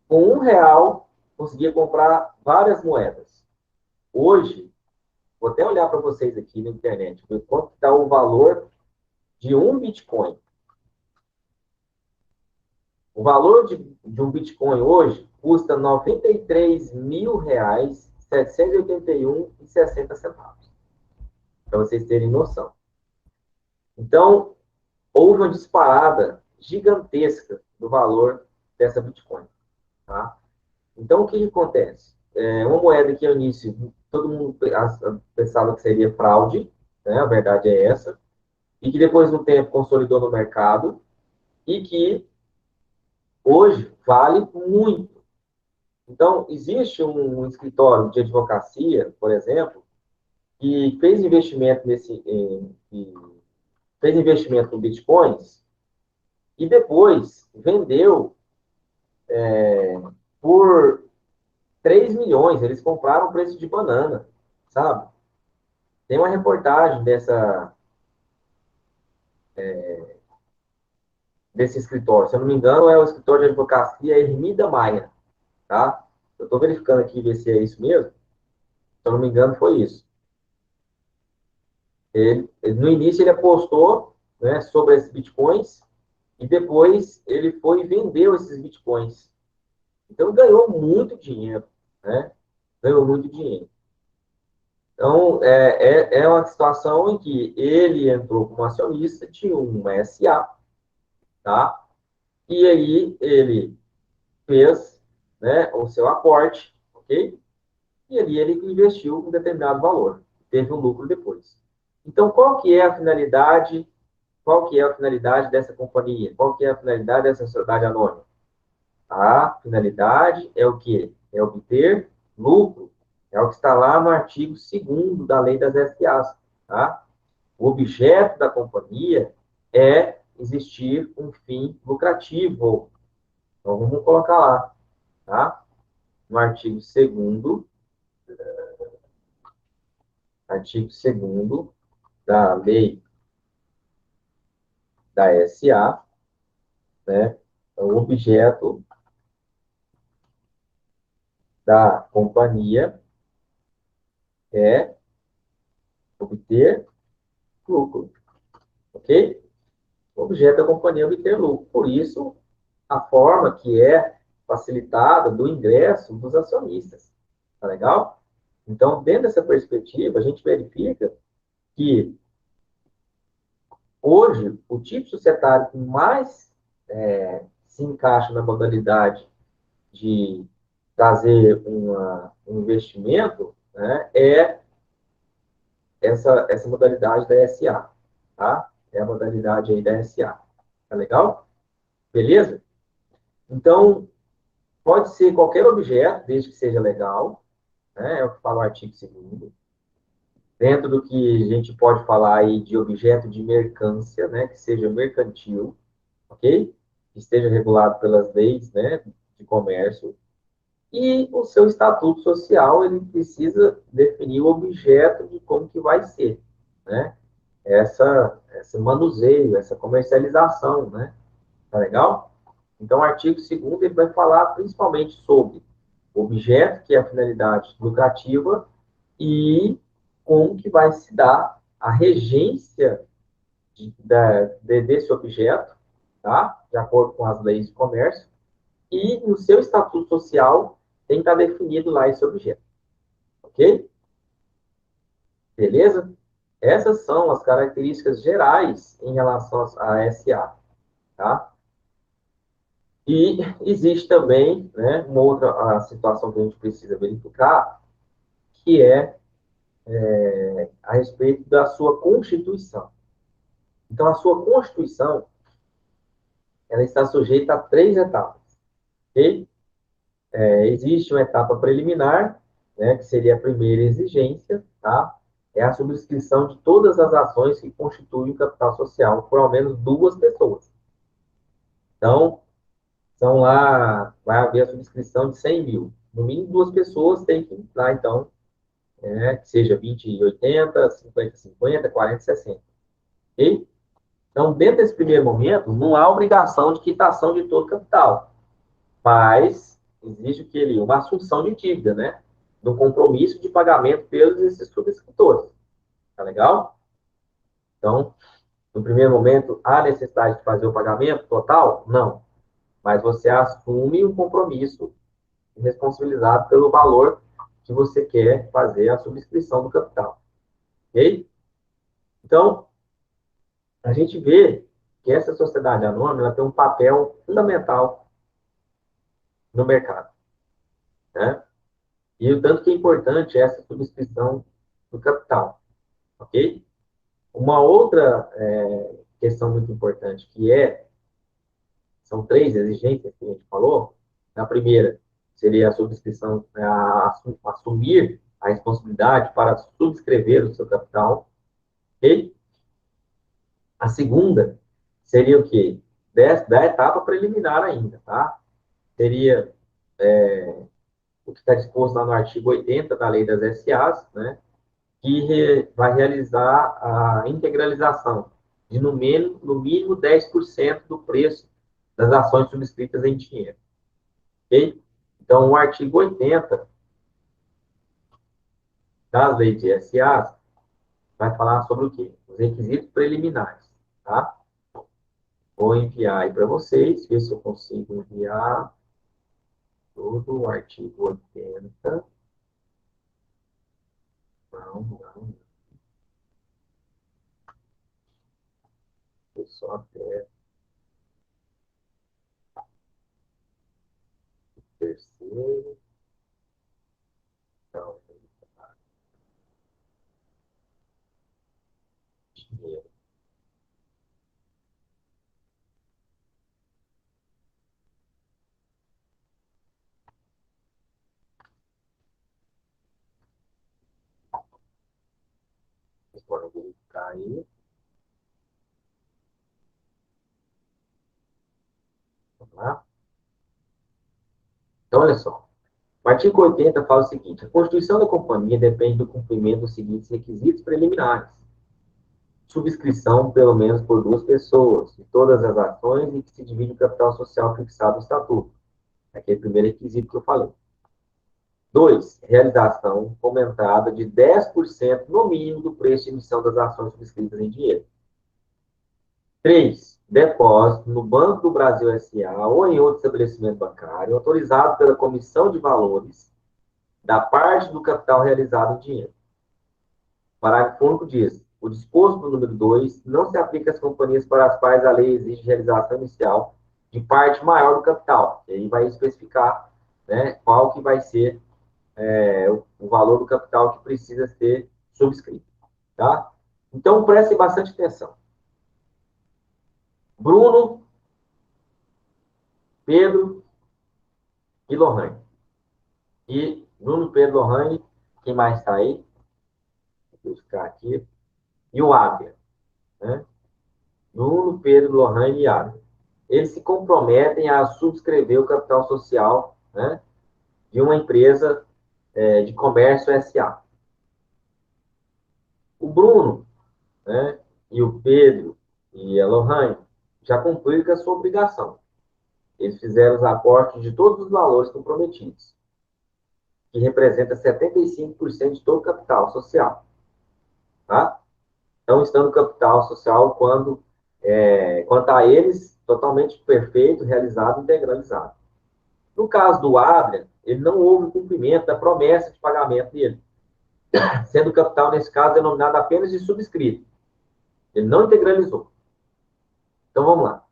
com R$ 1, conseguia comprar várias moedas. Hoje, vou até olhar para vocês aqui na internet, ver quanto está o valor de um Bitcoin. O valor de um Bitcoin hoje custa R$ 93.781,60. Para vocês terem noção. Então, houve uma disparada gigantesca do valor dessa Bitcoin. Tá? Então, o que acontece? Uma moeda que, ao início, todo mundo pensava que seria fraude, né? A verdade é essa, e que depois, no tempo, consolidou no mercado, e que hoje vale muito. Então, existe um escritório de advocacia, por exemplo, que fez investimento fez investimento em bitcoins e depois vendeu por 3 milhões. Eles compraram o preço de banana, sabe? Tem uma reportagem desse escritório. Se eu não me engano, é o escritório de advocacia Ermida Maia, tá? Eu estou verificando aqui ver se é isso mesmo. Se eu não me engano, foi isso. No início, ele apostou, né, sobre esses bitcoins e depois ele foi e vendeu esses bitcoins. Então, ganhou muito dinheiro, né? Ganhou muito dinheiro. Então, é uma situação em que ele entrou como acionista de uma SA, tá? E aí ele fez, né, o seu aporte, ok? E ali ele investiu um determinado valor, teve um lucro depois. Então, qual que é a finalidade dessa companhia? Qual que é a finalidade dessa sociedade anônima? A finalidade é o quê? É obter lucro. É o que está lá no artigo 2º da Lei das SAs, tá? O objeto da companhia é existir um fim lucrativo. Então, vamos colocar lá, tá? No artigo 2º da Lei da SA, né? O objeto da companhia é obter lucro, ok? O objeto da companhia é obter lucro. Por isso, a forma que é facilitada do ingresso dos acionistas. Tá legal? Então, dentro dessa perspectiva, a gente verifica que hoje o tipo societário que mais se encaixa na modalidade de trazer um investimento, né, é essa modalidade da SA, tá? É a modalidade aí da SA. Tá legal? Beleza? Então, pode ser qualquer objeto, desde que seja legal, né? É o que fala o artigo 2º. Dentro do que a gente pode falar aí de objeto de mercância, né? Que seja mercantil, ok? Que esteja regulado pelas leis, né? De comércio. E o seu estatuto social, ele precisa definir o objeto de como que vai ser, né? Esse manuseio, essa comercialização, né? Tá legal? Então, o artigo 2º ele vai falar principalmente sobre o objeto, que é a finalidade lucrativa, e como que vai se dar a regência desse objeto, tá? De acordo com as leis de comércio, e no seu estatuto social tem que estar definido lá esse objeto. Ok? Beleza? Essas são as características gerais em relação a SA, tá? E existe também, né, uma outra situação que a gente precisa verificar, que é a respeito da sua Constituição. Então, a sua Constituição, ela está sujeita a 3 etapas, ok? Existe uma etapa preliminar, né, que seria a primeira exigência, tá? É a subscrição de todas as ações que constituem o capital social por ao menos 2 pessoas. Então, são lá, vai haver a subscrição de 100 mil. No mínimo 2 pessoas têm que entrar, então, que seja 20/80, 50/50, 40/60. Ok? Então, dentro desse primeiro momento, não há obrigação de quitação de todo o capital, mas exige que ele, uma assunção de dívida, né? Do compromisso de pagamento pelos esses subscritores. Tá legal? Então, no primeiro momento, há necessidade de fazer o pagamento total? Não. Mas você assume um compromisso responsabilizado pelo valor que você quer fazer a subscrição do capital. Ok? Então, a gente vê que essa sociedade anônima ela tem um papel fundamental no mercado, né? E o tanto que é importante essa subscrição do capital, ok? Uma outra questão muito importante são 3 exigências que a gente falou. A primeira seria a subscrição, assumir a responsabilidade para subscrever o seu capital, ok? A segunda seria o quê? Da etapa preliminar ainda, tá? Seria o que está disposto lá no artigo 80 da Lei das SAs, né? Que vai realizar a integralização de no mínimo 10% do preço das ações subscritas em dinheiro. Ok? Então, o artigo 80 das leis de SAs vai falar sobre o quê? Os requisitos preliminares, tá? Vou enviar aí para vocês, ver se eu consigo enviar todo o artigo 80. Não. Eu só até o terceiro. Não, dinheiro. Vocês podem verificar aí. Vamos lá. Então, olha só. O artigo 80 fala o seguinte: a constituição da companhia depende do cumprimento dos seguintes requisitos preliminares. Subscrição, pelo menos por 2 pessoas, de todas as ações e que se divide o capital social fixado no estatuto. Aquele primeiro requisito que eu falei. 2, realização comentada de 10% no mínimo do preço de emissão das ações subscritas em dinheiro. 3, depósito no Banco do Brasil S.A. ou em outro estabelecimento bancário, autorizado pela Comissão de Valores, da parte do capital realizado em dinheiro. O parágrafo único diz: o disposto do número 2 não se aplica às companhias para as quais a lei exige realização inicial de parte maior do capital. E aí vai especificar, né, qual que vai ser o valor do capital que precisa ser subscrito. Tá? Então, prestem bastante atenção. Bruno, Pedro e Lohane. E Bruno, Pedro, Lohane, quem mais está aí? Deixa eu ficar aqui. E o Adler. Né? Bruno, Pedro, Lohane e Adler. Eles se comprometem a subscrever o capital social, né, de uma empresa de comércio SA. O Bruno, né, e o Pedro e a Lohane já cumpriram com a sua obrigação. Eles fizeram os aportes de todos os valores comprometidos, que representa 75% de todo o capital social. Tá? não estando capital social quanto a eles, totalmente perfeito, realizado, integralizado. No caso do Adrian, ele não houve cumprimento da promessa de pagamento dele, sendo o capital, nesse caso, denominado apenas de subscrito. Ele não integralizou. Então, vamos lá.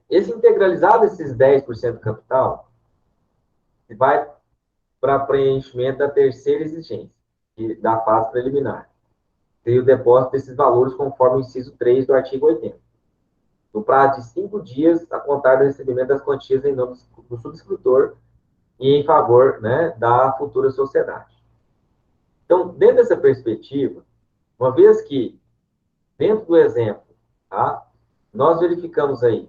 Esse integralizado, esses 10% do capital, vai para preenchimento da terceira exigência, da fase preliminar. Seria o depósito desses valores conforme o inciso 3 do artigo 80. No prazo de 5 dias, a contar do recebimento das quantias em nome do subscritor e em favor, né, da futura sociedade. Então, dentro dessa perspectiva, uma vez que, dentro do exemplo, tá, nós verificamos aí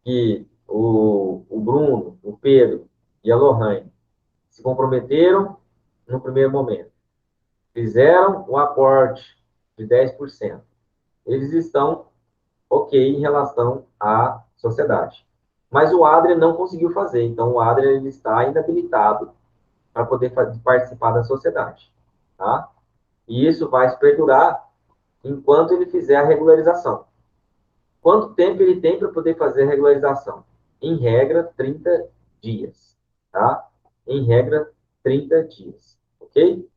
que o Bruno, o Pedro e a Lohane se comprometeram no primeiro momento, fizeram o aporte de 10%. Eles estão ok em relação à sociedade. Mas o Adrian não conseguiu fazer, então o Adrian ele está inabilitado para poder participar da sociedade. Tá? E isso vai se perdurar enquanto ele fizer a regularização. Quanto tempo ele tem para poder fazer a regularização? Em regra, 30 dias. Tá? Em regra, 30 dias. Ok?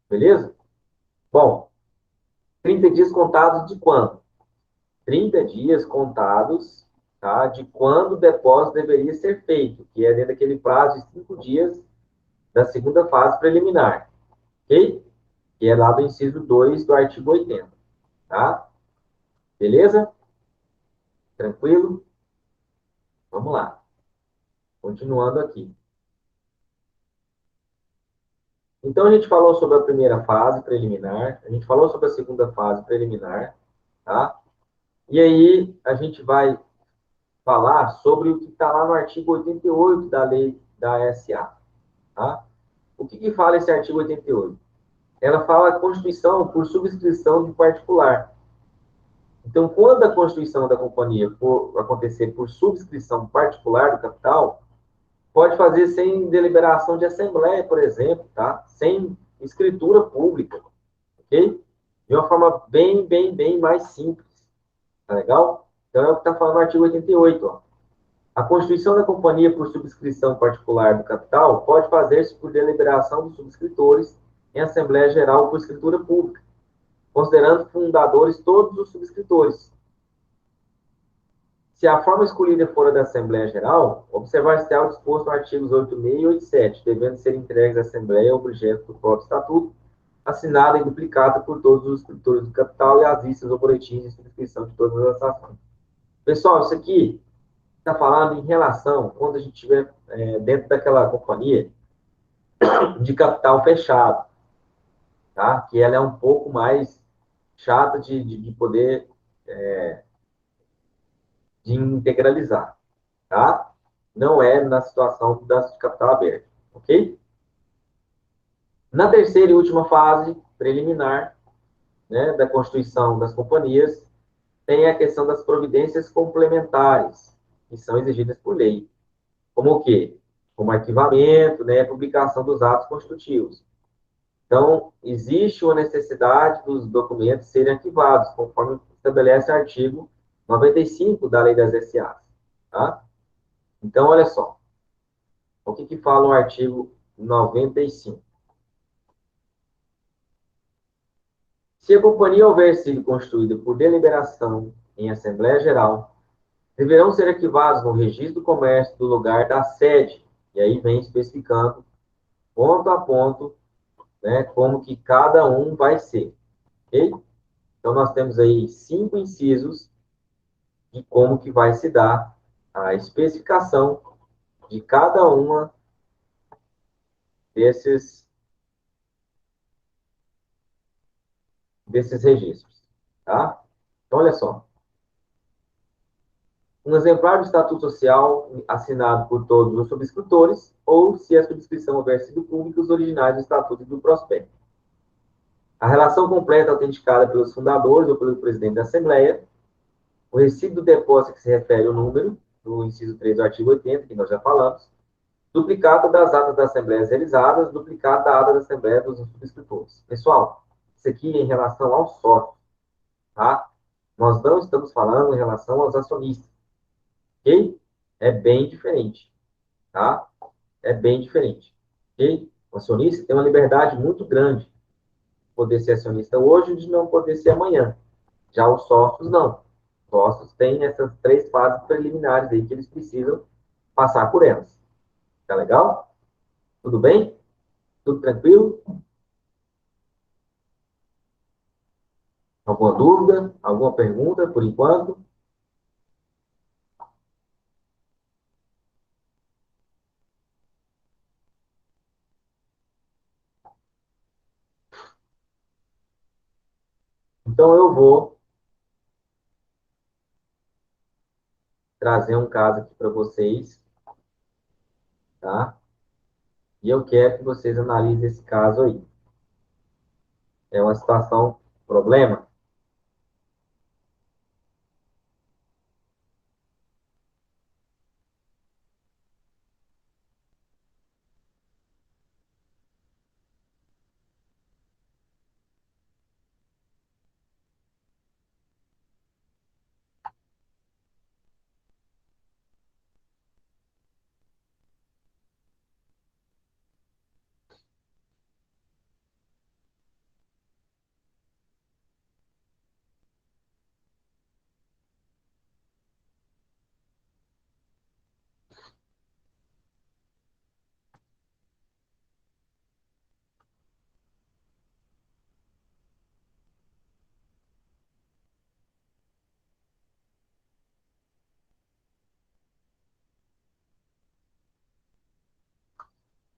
Beleza? Bom, 30 dias contados de quando? 30 dias contados, tá, de quando o depósito deveria ser feito, que é dentro daquele prazo de 5 dias da segunda fase preliminar, ok? Que é lá do inciso 2 do artigo 80, tá? Beleza? Tranquilo? Vamos lá. Continuando aqui. Então, a gente falou sobre a primeira fase preliminar, a gente falou sobre a segunda fase preliminar, tá? E aí, a gente vai falar sobre o que está lá no artigo 88 da lei da SA, tá? O que fala esse artigo 88? Ela fala a constituição por subscrição de particular. Então, quando a constituição da companhia for acontecer por subscrição particular do capital, pode fazer sem deliberação de assembleia, por exemplo, tá? Sem escritura pública, ok? De uma forma bem mais simples, tá legal? Então, é o que está falando no artigo 88, ó. A constituição da companhia por subscrição particular do capital pode fazer-se por deliberação dos subscritores em Assembleia Geral por escritura pública, considerando fundadores todos os subscritores. Se a forma escolhida for a da Assembleia Geral, observar-se-á o disposto no artigos 86 e 87, devendo ser entregues à Assembleia objeto do próprio Estatuto, assinada e duplicada por todos os escritores do capital e as listas ou boletins de subscrição de todas as ações. Pessoal, isso aqui está falando em relação, quando a gente estiver dentro daquela companhia de capital fechado, tá? Que ela é um pouco mais chata de poder de integralizar, tá? Não é na situação de capital aberto, ok? Na terceira e última fase, preliminar, né, da constituição das companhias, tem a questão das providências complementares, que são exigidas por lei. Como o quê? Como arquivamento, né, publicação dos atos constitutivos. Então, existe uma necessidade dos documentos serem arquivados, conforme estabelece o artigo 95 da Lei das SAs. Tá? Então, olha só. O que fala o artigo 95? Se a companhia houver sido constituída por deliberação em Assembleia Geral, deverão ser arquivados no registro do comércio do lugar da sede. E aí vem especificando, ponto a ponto, né, como que cada um vai ser. Ok? Então, nós temos aí 5 incisos de como que vai se dar a especificação de cada uma desses registros, tá? Então, olha só. Um exemplar do Estatuto Social assinado por todos os subscritores, ou, se a subscrição houver sido pública, os originais do Estatuto e do Prospecto. A relação completa autenticada pelos fundadores ou pelo presidente da Assembleia, o recibo do depósito que se refere ao número, do inciso 3 do artigo 80, que nós já falamos, Duplicata das atas das assembleias realizadas, duplicata da ata da assembleia dos subscritores. Pessoal, isso aqui é em relação ao sócio, tá? Nós não estamos falando em relação aos acionistas, ok? É bem diferente, tá? É bem diferente, ok? O acionista tem uma liberdade muito grande de poder ser acionista hoje e de não poder ser amanhã. Já os sócios, não. Os sócios têm essas 3 fases preliminares aí que eles precisam passar por elas. Tá legal? Tudo bem? Tudo tranquilo? Alguma dúvida? Alguma pergunta, por enquanto? Então, eu vou trazer um caso aqui para vocês, tá? E eu quero que vocês analisem esse caso aí. É uma situação, problema?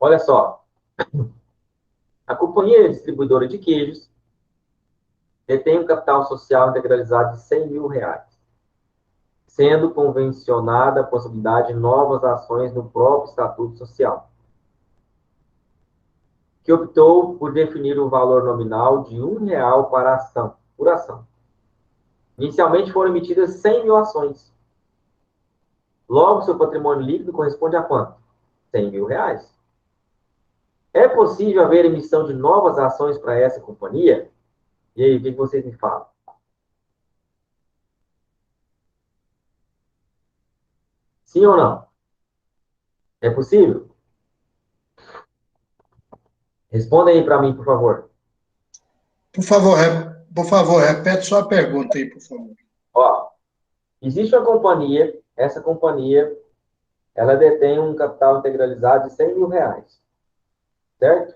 Olha só. A companhia distribuidora de queijos detém um capital social integralizado de R$ 100.000, sendo convencionada a possibilidade de novas ações no próprio Estatuto Social, que optou por definir o valor nominal de R$ 1 para ação, por ação. Inicialmente foram emitidas 100.000 ações. Logo, seu patrimônio líquido corresponde a quanto? R$ 100.000. É possível haver emissão de novas ações para essa companhia? E aí, o que vocês me falam? Sim ou não? É possível? Responda aí para mim, por favor. Por favor, repete sua pergunta aí, por favor. Ó, existe uma companhia, essa companhia, ela detém um capital integralizado de R$ 100.000, certo?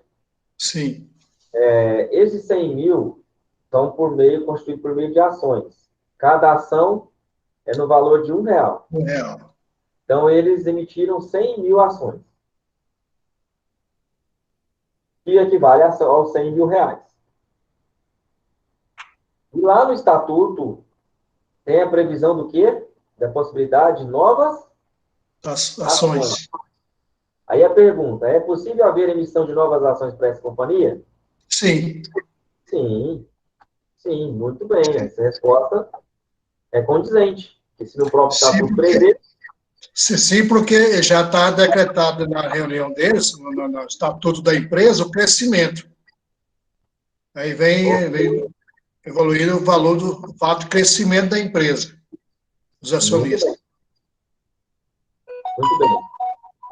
Sim, Esses 100.000 são constituídos por meio de ações. Cada ação é no valor de R$ 1. R$ 1. Então, eles emitiram 100.000 ações, que equivale aos R$ 100.000. E lá no estatuto tem a previsão do quê? Da possibilidade de novas As ações. ações. Aí a pergunta, é possível haver emissão de novas ações para essa companhia? Sim, Sim, sim, muito bem. Essa resposta é condizente. Porque se no próprio sim, estatuto porque, prevê, sim, porque já está decretado na reunião deles, no estatuto da empresa, o crescimento. Aí vem evoluindo o valor do fato de crescimento da empresa, dos muito bem, acionistas. muito bem.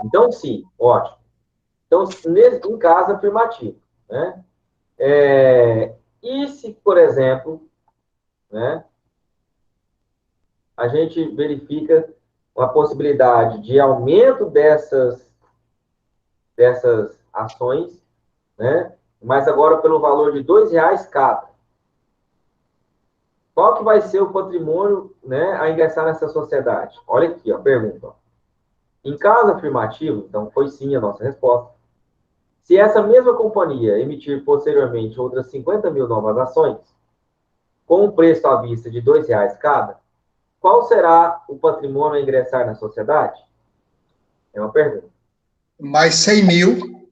Então, sim, ótimo. Então, em caso afirmativo, né? E se, por exemplo, né, a gente verifica uma possibilidade de aumento dessas ações, né, mas agora pelo valor de R$ 2 cada. Qual que vai ser o patrimônio, né, a ingressar nessa sociedade? Olha aqui, ó, a pergunta. Ó. Em caso afirmativo, então foi sim a nossa resposta. Se essa mesma companhia emitir posteriormente outras 50.000 novas ações, com um preço à vista de R$ 2 cada, qual será o patrimônio a ingressar na sociedade? É uma pergunta. Mais 100 mil,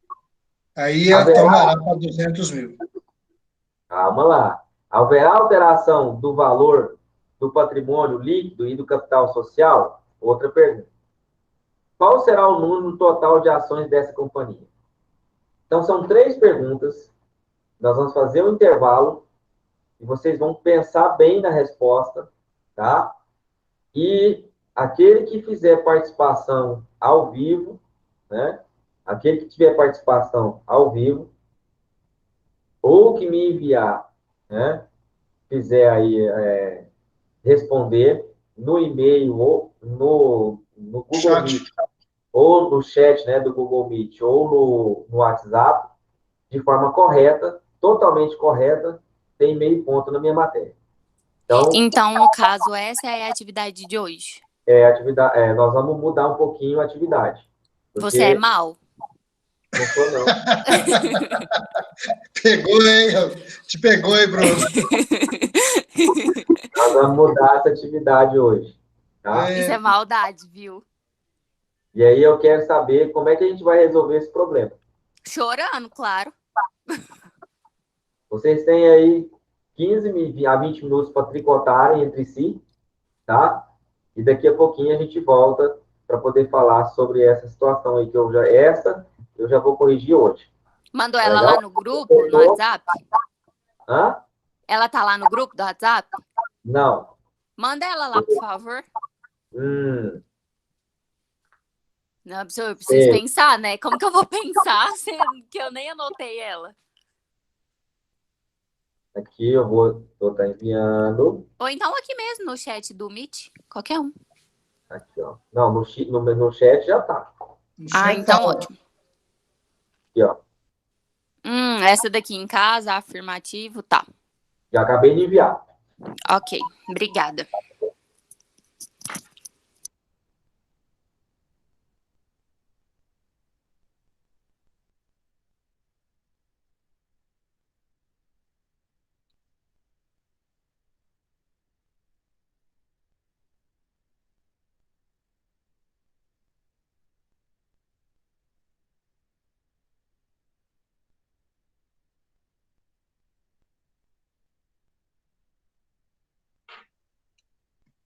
aí Haverá, tornará para 200 mil. calma lá. Haverá alteração do valor do patrimônio líquido e do capital social? Outra pergunta. qual será o número total de ações dessa companhia? Então, são 3 perguntas. Nós vamos fazer um intervalo e vocês vão pensar bem na resposta, tá? E aquele que fizer participação ao vivo, né? Aquele que tiver participação ao vivo, ou que me enviar, né? Fizer aí responder no e-mail ou no Google Chat. Meet, ou no chat, né, do Google Meet, ou no WhatsApp, de forma correta, totalmente correta, tem meio ponto na minha matéria. Então, no caso, essa é a atividade de hoje. Nós vamos mudar um pouquinho a atividade. Você é Porque mal? não sou, não. Pegou, hein? Te pegou, hein, Bruno? Nós vamos mudar essa atividade hoje. Tá? Isso é maldade, viu? E aí eu quero saber como é que a gente vai resolver esse problema. Chorando, claro. Vocês têm aí 15 a 20 minutos para tricotarem entre si, tá? E daqui a pouquinho a gente volta para poder falar sobre essa situação aí que eu já vou corrigir hoje. Mandou Tá ela legal? lá no grupo, no WhatsApp? Hã? Ela tá lá no grupo do WhatsApp? Não. Manda ela lá, por favor. Não, eu preciso Sei. pensar, né? Como que eu vou pensar sendo que eu nem anotei ela? Aqui eu vou estar enviando. Ou então aqui mesmo, no chat do Meet. Qualquer um. Aqui, ó. Não, no chat já tá. Então ótimo. Aqui, ó. Essa daqui em casa, afirmativo, tá. Já acabei de enviar. Ok, obrigada.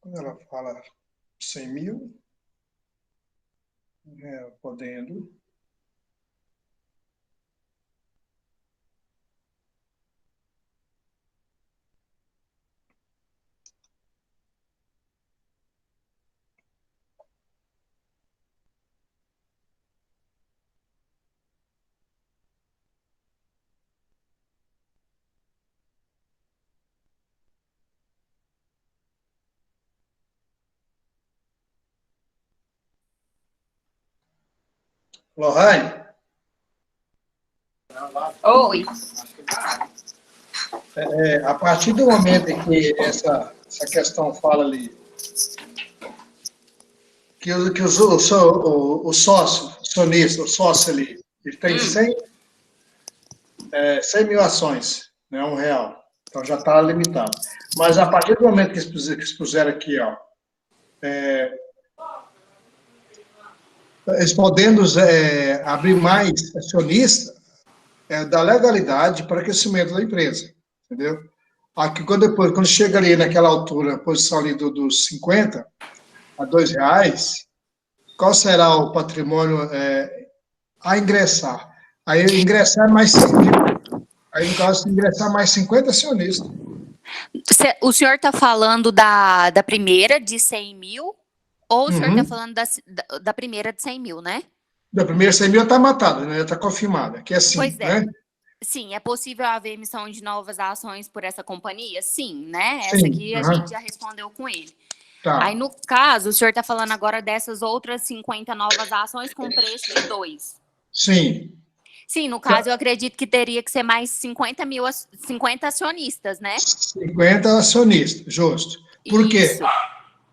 Quando ela fala 100 mil, podendo. Lohane, Oi. a partir do momento em que essa questão fala ali, que o sócio, acionista, o sócio ali, ele tem 100 mil ações, né, R$ 1. Então já está limitado. Mas a partir do momento que eles puseram aqui, ó, eles podendo abrir mais acionista, da legalidade para crescimento da empresa, entendeu? Aqui, quando chega ali naquela altura, a posição ali dos 50 a R$ 2, qual será o patrimônio a ingressar? Aí ingressar mais 100 mil. Aí, no caso, ingressar mais 50 acionistas. O senhor está falando da primeira de 100 mil? Ou o senhor está falando da primeira de 100 mil, né? Da primeira 100 mil está matada, né? Está confirmada, que é assim, pois é. Né? Sim, é possível haver emissão de novas ações por essa companhia? Sim, né? Sim, Essa aqui a gente já respondeu com ele. Tá. Aí, no caso, o senhor está falando agora dessas outras 50 novas ações com preço de 2. Sim. Sim, no caso, eu acredito que teria que ser mais 50 acionistas, né? 50 acionistas, justo. Por quê? Isso.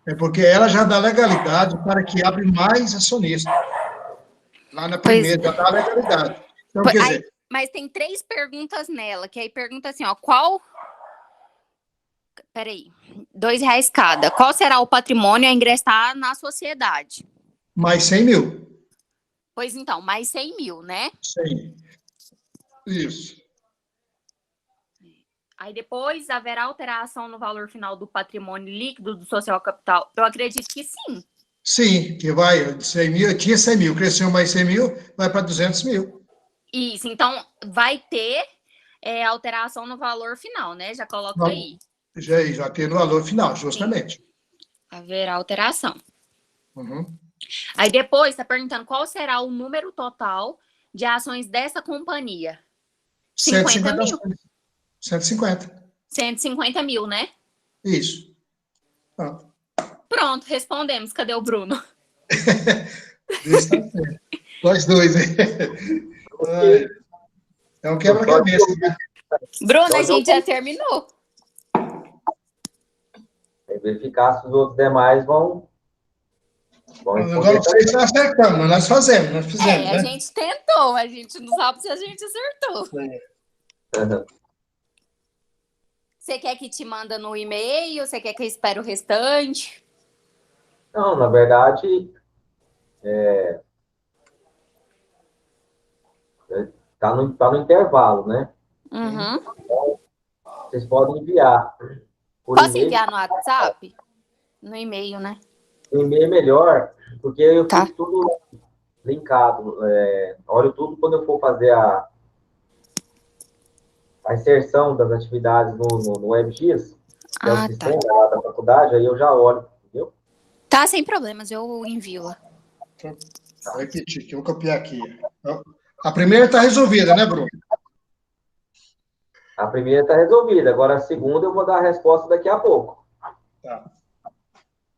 É porque ela já dá legalidade para que abre mais acionistas. Lá na primeira, já dá legalidade. Então, quer dizer... Mas tem 3 perguntas nela, que aí pergunta assim, ó, qual... Peraí, R$ 2 cada. Qual será o patrimônio a ingressar na sociedade? Mais 100 mil. Pois então, mais 100 mil, né? Sim. Isso. Aí depois haverá alteração no valor final do patrimônio líquido do social capital. Eu acredito que sim. Sim, que vai de 100 mil, tinha 100 mil, cresceu mais 100 mil, vai para 200 mil. Isso, então vai ter alteração no valor final, né? Já coloca Não, aí. já tem no valor final, justamente. Haverá alteração. Uhum. Aí depois está perguntando qual será o número total de ações dessa companhia. 50 mil. 150. 150 mil, né? Isso. Pronto. Pronto, respondemos. Cadê o Bruno? Isso tá certo. Nós dois, hein? Ok. É um quebra-cabeça, né? Bruno, a Só de eu gente já terminou. verificar se os outros demais vão Agora responder vocês também. estão acertando, mas nós fizemos, A né? gente tentou, a gente não sabe se a gente acertou. Você quer que te manda no e-mail? Você quer que eu espere o restante? Não, na verdade, tá no intervalo, né? Uhum. Vocês podem enviar por Posso e-mail. enviar no WhatsApp? No e-mail, né? O e-mail é melhor, porque eu Tá. fico tudo linkado. Olho tudo quando eu for fazer a inserção das atividades no WebGIS, que é o Ah, tá. sistema lá da faculdade, aí eu já olho, entendeu? Tá, sem problemas, eu envio lá. Vou repetir aqui, vou copiar aqui. A primeira está resolvida, né, Bruno? A primeira está resolvida, agora a segunda eu vou dar a resposta daqui a pouco. Tá.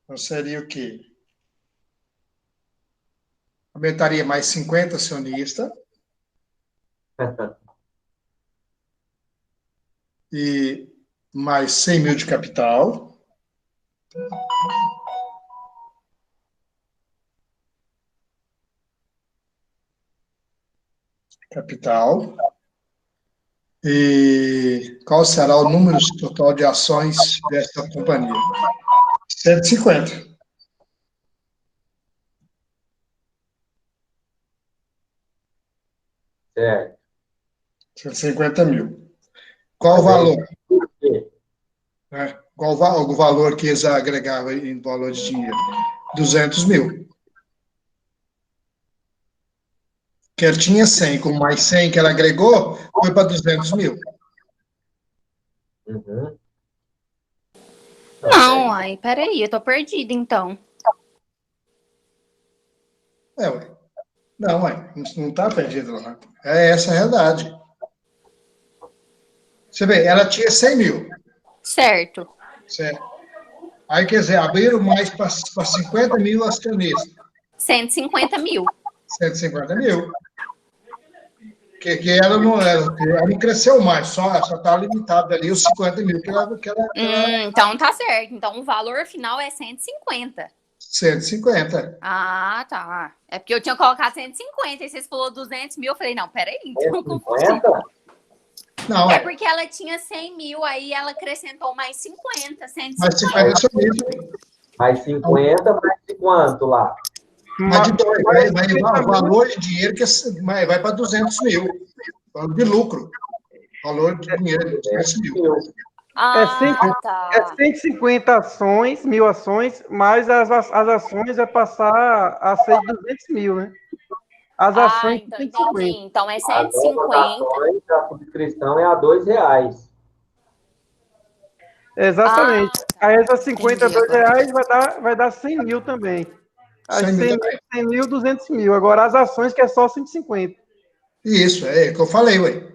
Então seria o quê? Aumentaria mais 50 acionista e mais 100 mil de capital. Capital. E qual será o número total de ações desta companhia? 150. Certo. 150 mil. Qual o Mas aí, valor? por quê? Né? Qual o valor que eles agregavam em valor de dinheiro? 200 mil. Que ele tinha 100, com mais 100 que ela agregou, foi para 200 mil. Uhum. Não, ai, peraí, eu tô perdida então. Ué. Não, ué, não está perdido lá. É essa a realidade. Você vê, ela tinha 100 mil, Certo. certo? Aí, quer dizer, abriram mais para 50 mil acionistas. 150 mil. 150 mil. Que ela não cresceu mais, só está limitada ali os 50 mil Então tá certo. Então o valor final é 150. 150. Ah, tá. É porque eu tinha colocado 150 e vocês falaram 200 mil. Eu falei, não, peraí, então eu confundi. 150? Não, É porque ela tinha 100 mil, aí ela acrescentou mais 50, mais 150. 50 acionistas. Mais 50, mais de quanto lá? Mas de dois, o valor de dinheiro vai para 200 mil. Valor de lucro. Valor de dinheiro, 200 mil. Tá. É 150 ações, 1000 ações, mas as ações vai passar a ser 200 mil, né? As ações Então 150. entendi. Então é As novas 150. ações, a subscrição é a R$2. Exatamente. Tá. Aí essas 50 Entendi agora. reais vai dar 100 mil também. As 100 mil 100 também. 100 mil, 200 mil. Agora as ações que é só 150. Isso, é o que eu falei, ué.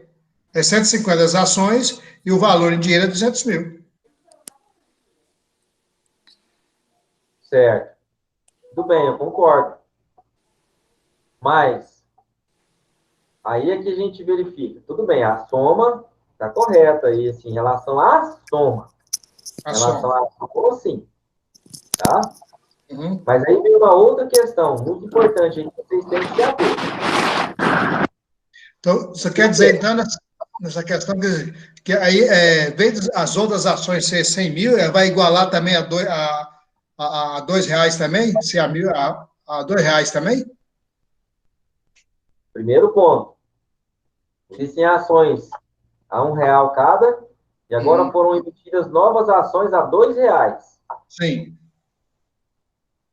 É 150 as ações e o valor em dinheiro é 200 mil. Certo. Tudo bem, eu concordo. Mas, aí é que a gente verifica. Tudo bem, a soma está correta aí, assim, em relação à soma. Em relação à soma, sim. Tá? Uhum. Mas aí vem uma outra questão, muito importante, aí que vocês têm que se ater. Então, você quer dizer, então, nessa questão que aí, em vez as outras ações ser 100 mil, vai igualar também a R$2 também? Se a R$2 também? Primeiro ponto. Existem ações a R$1 cada, e agora foram emitidas novas ações a R$2. Sim.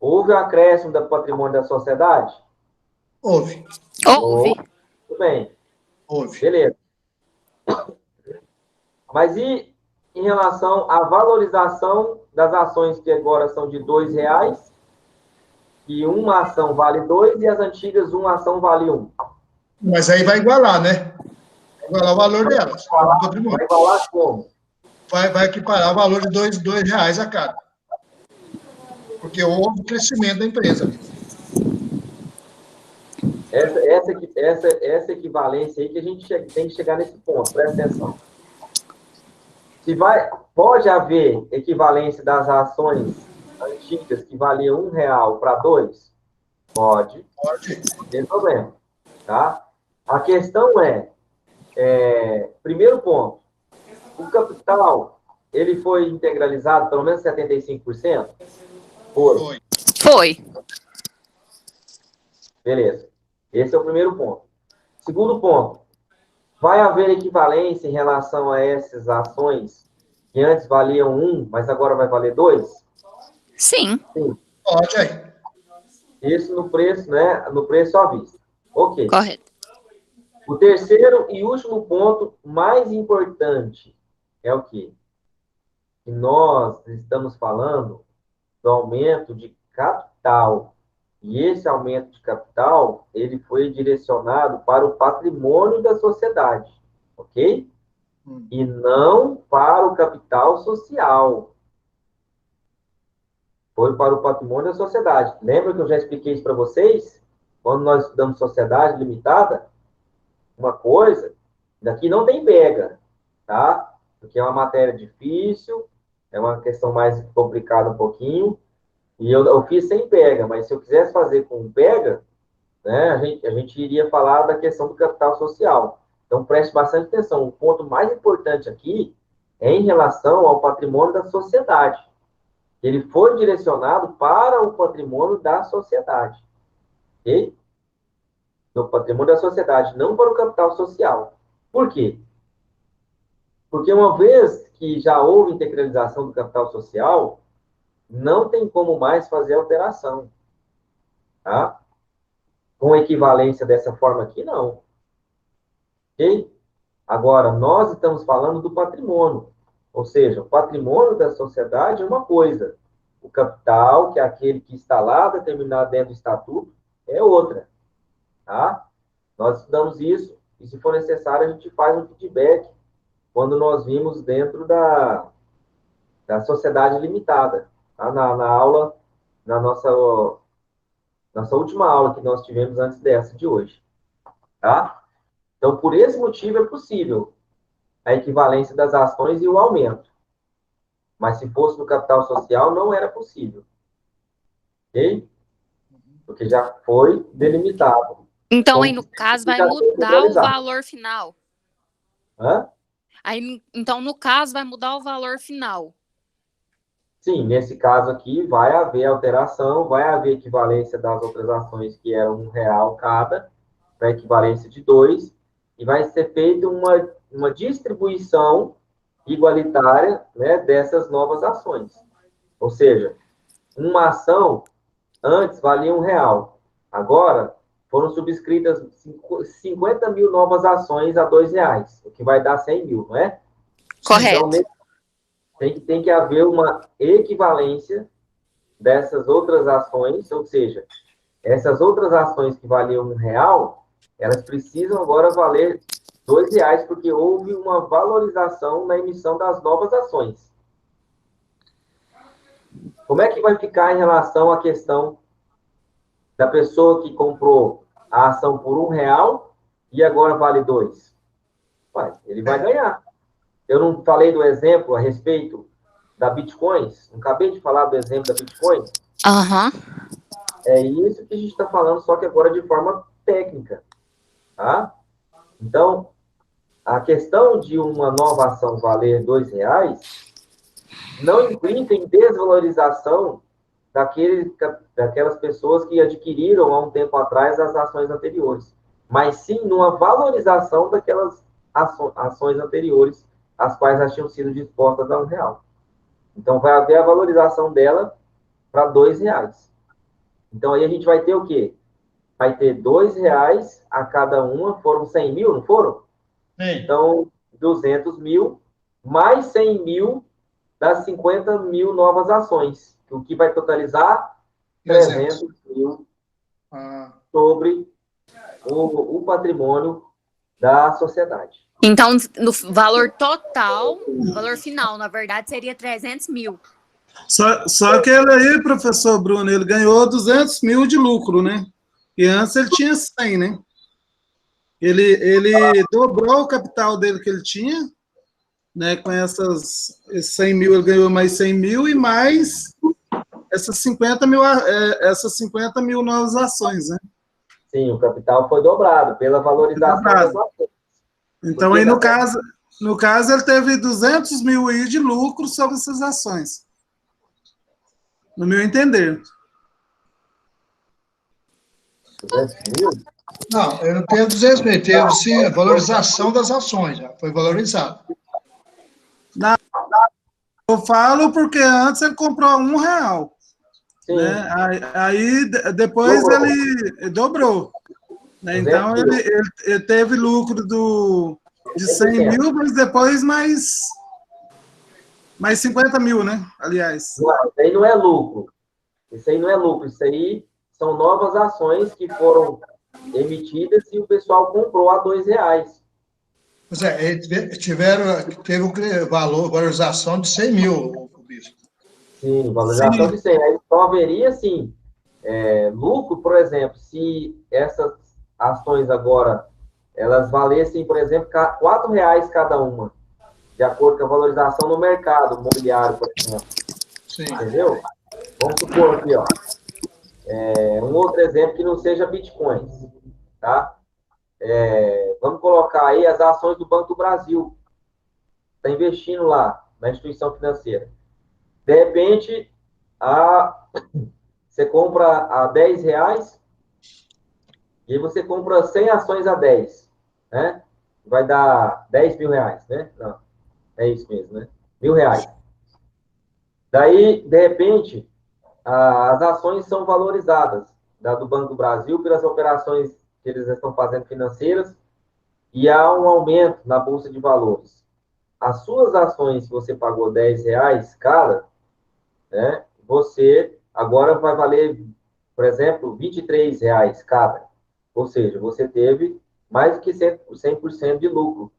Houve um acréscimo do patrimônio da sociedade? Houve. Houve. Tudo bem. Houve. Beleza. Mas e em relação à valorização das ações que agora são de R$2, e uma ação vale 2 e as antigas uma ação vale 1? Mas aí vai igualar, né? Vai igualar o valor delas. Vai igualar como? Vai equiparar o valor de R$2 a cada. Porque houve crescimento da empresa. Essa equivalência aí que a gente tem que chegar nesse ponto, presta atenção. Pode haver equivalência das ações antigas que valiam R$1 para 2? Pode. Não tem problema. Tá? A questão primeiro ponto, o capital, ele foi integralizado pelo menos 75%? Foi. Beleza. Esse é o primeiro ponto. Segundo ponto, vai haver equivalência em relação a essas ações que antes valiam 1, mas agora vai valer 2? Sim. Sim. Pode aí. Isso no preço, né? No preço à vista. Ok. Correto. O terceiro e último ponto, mais importante, é o quê? Que nós estamos falando do aumento de capital. E esse aumento de capital, ele foi direcionado para o patrimônio da sociedade, ok? E não para o capital social. Foi para o patrimônio da sociedade. Lembra que eu já expliquei isso para vocês? Quando nós estudamos sociedade limitada, uma coisa, daqui não tem pega, tá? Porque é uma matéria difícil, é uma questão mais complicada um pouquinho, e eu fiz sem pega, mas se eu quisesse fazer com pega, né, a gente iria falar da questão do capital social. Então, preste bastante atenção. O ponto mais importante aqui é em relação ao patrimônio da sociedade. Ele foi direcionado para o patrimônio da sociedade. Ok? No patrimônio da sociedade, não para o capital social. Por quê? Porque uma vez que já houve integralização do capital social, não tem como mais fazer alteração. Tá? Com equivalência dessa forma aqui, não. Ok? Agora, nós estamos falando do patrimônio. Ou seja, o patrimônio da sociedade é uma coisa. O capital, que é aquele que está lá determinado dentro do estatuto, é outra. Tá? Nós estudamos isso, e se for necessário, a gente faz um feedback quando nós vimos dentro da sociedade limitada. Tá? Na aula, na nossa última aula que nós tivemos antes dessa de hoje. Tá? Então, por esse motivo, é possível a equivalência das ações e o aumento. Mas se fosse no capital social, não era possível. Ok? Porque já foi delimitado. Então, aí, no caso, vai mudar o valor final. Hã? Aí, então, no caso, vai mudar o valor final. Sim, nesse caso aqui, vai haver alteração, vai haver equivalência das outras ações que eram R$1 cada, para equivalência de 2, e vai ser feita uma distribuição igualitária, né, dessas novas ações. Ou seja, uma ação antes valia R$1. Agora, foram subscritas 50 mil novas ações a R$2, o que vai dar 100 mil, não é? Correto. Então, tem que haver uma equivalência dessas outras ações, ou seja, essas outras ações que valiam R$1, elas precisam agora valer R$2, porque houve uma valorização na emissão das novas ações. Como é que vai ficar em relação à questão da pessoa que comprou a ação por R$1 e agora vale 2? Ele vai ganhar. Eu não falei do exemplo a respeito da Bitcoins? Não acabei de falar do exemplo da Bitcoin? Aham. É isso que a gente está falando, só que agora de forma técnica. Tá? Então, a questão de uma nova ação valer R$2 não implica em desvalorização daquelas pessoas que adquiriram há um tempo atrás as ações anteriores, mas sim numa valorização daquelas ações anteriores, as quais já tinham sido dispostas a R$1. Então, vai haver a valorização dela para R$2. Então, aí a gente vai ter o quê? Vai ter R$ 2 a cada uma, foram 100 mil, não foram? Sim. Então, 200 mil, mais 100 mil das 50 mil novas ações, o que vai totalizar 300 mil sobre o patrimônio da sociedade. Então, no valor total, o valor final, na verdade, seria 300 mil. Só que ele aí, professor Bruno, ele ganhou 200 mil de lucro, né? E antes ele tinha 100, né? Ele dobrou o capital dele que ele tinha, né? Com esses 100 mil, ele ganhou mais 100 mil e mais essas 50 mil novas ações, né? Sim, o capital foi dobrado pela valorização das ações. Então, aí, no caso, ele teve 200 mil aí de lucro sobre essas ações. No meu entender. 200 mil? Não, eu não tenho 200 mil, teve sim a valorização das ações, já foi valorizado. Eu falo porque antes ele comprou R$1, né? Aí depois ele dobrou. Né? Então, ele teve lucro de 100 mil, mas depois mais 50 mil, né? Aliás. Não, isso aí não é lucro. Isso aí não é lucro. Isso aí são novas ações que foram emitidas e o pessoal comprou a R$2. Pois é, teve um valorização de 100 mil, Bispo. Sim, valorização de 100. Aí só haveria, sim, lucro, por exemplo, se essas ações agora, elas valessem, por exemplo, R$4 cada uma, de acordo com a valorização no mercado imobiliário, por exemplo. Sim. Entendeu? Vamos supor aqui, ó, um outro exemplo que não seja bitcoins, tá? Vamos colocar aí as ações do Banco do Brasil. Está investindo lá, na instituição financeira. De repente, você compra a R$10 e aí você compra 100 ações a 10, né? Vai dar R$10.000, né? Não, é isso mesmo, né? R$1.000. Daí, de repente, as ações são valorizadas do Banco do Brasil pelas operações que eles estão fazendo financeiras e há um aumento na Bolsa de Valores. As suas ações que você pagou R$10 cada, né? Você agora vai valer, por exemplo, R$23 cada. Ou seja, você teve mais do que 100% de lucro,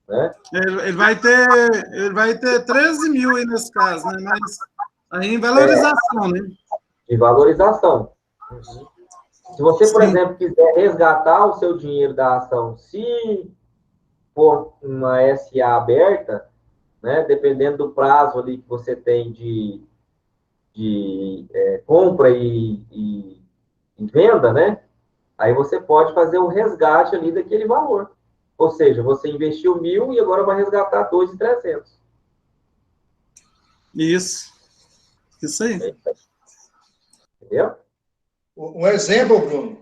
né? Ele vai ter 13 mil aí nesse caso, né? Mas aí em valorização, né? De valorização. Uhum. Se você, por exemplo, quiser resgatar o seu dinheiro da ação, se for uma SA aberta, né, dependendo do prazo ali que você tem de compra e venda, né? Aí você pode fazer um resgate ali daquele valor. Ou seja, você investiu 1.000 e agora vai resgatar 2.300. Isso aí. Entendeu? Um exemplo, Bruno.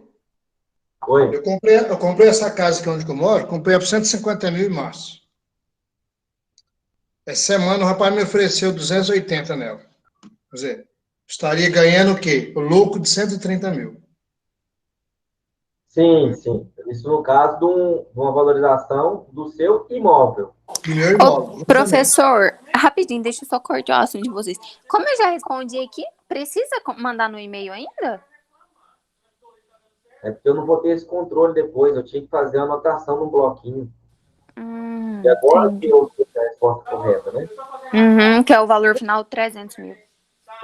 Oi. Eu comprei essa casa aqui onde eu moro, comprei por 150 mil em março. Essa semana o rapaz me ofereceu 280 nela. Quer dizer, estaria ganhando o quê? O lucro de 130 mil. Sim, sim. Isso no caso de uma valorização do seu imóvel. Do meu imóvel. Professor, rapidinho, deixa eu só cortar o assunto de vocês. Como eu já respondi aqui, precisa mandar no e-mail ainda? É porque eu não vou ter esse controle depois. Eu tinha que fazer a anotação no bloquinho. E agora que eu fiz a resposta correta, né? Que é o valor final 300 mil.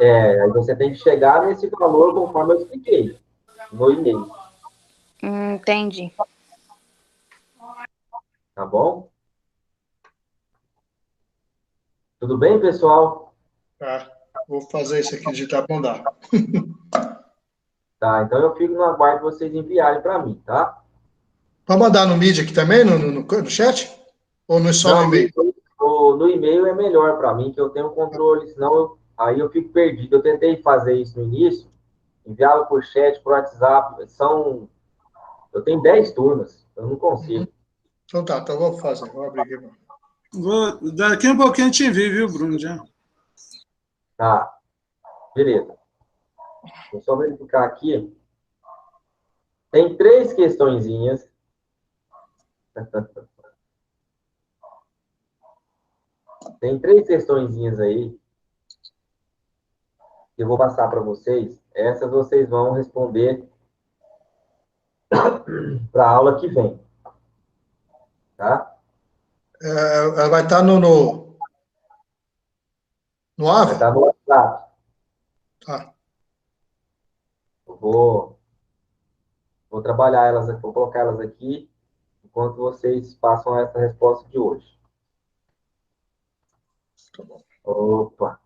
Aí você tem que chegar nesse valor conforme eu expliquei no e-mail. Entendi. Tá bom? Tudo bem, pessoal? Tá. Vou fazer isso aqui, digitar para andar. Tá, então eu fico no aguardo de vocês enviarem para mim, tá? Pode mandar no mídia aqui também, no chat? Ou só no e-mail? No e-mail é melhor para mim, que eu tenho controle, senão aí eu fico perdido. Eu tentei fazer isso no início, enviava por chat, por WhatsApp, eu tenho 10 turmas, eu não consigo. Então tá, então vou fazer, vou abrir aqui. Daqui um pouquinho a gente envia, viu, Bruno? Já. Tá, beleza. Vou só verificar aqui. Tem 3 questõezinhas. Tem 3 questõezinhas aí que eu vou passar para vocês. Essas vocês vão responder para a aula que vem. Tá? Ela vai estar no Vai AVA? estar no WhatsApp. Tá. Eu vou trabalhar elas aqui, vou colocar elas aqui enquanto vocês passam essa resposta de hoje. Tá bom. Opa!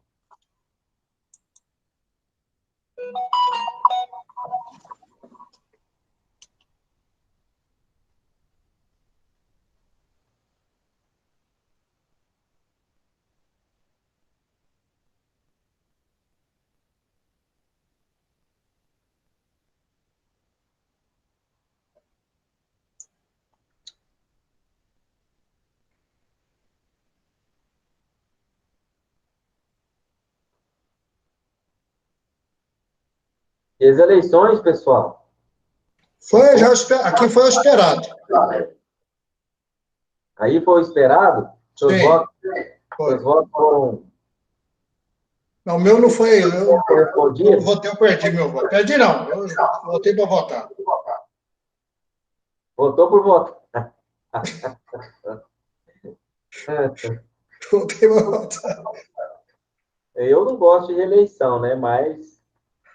E as eleições, pessoal? Aqui foi o esperado. Aí foi o esperado? Seus Sim, votos, foi. seus votos foram Não, o meu não foi. Eu respondidos? votei, eu perdi meu voto. Perdi não, eu votei para votar. Votou por voto. Votei para votar. Eu não gosto de reeleição, né? Mas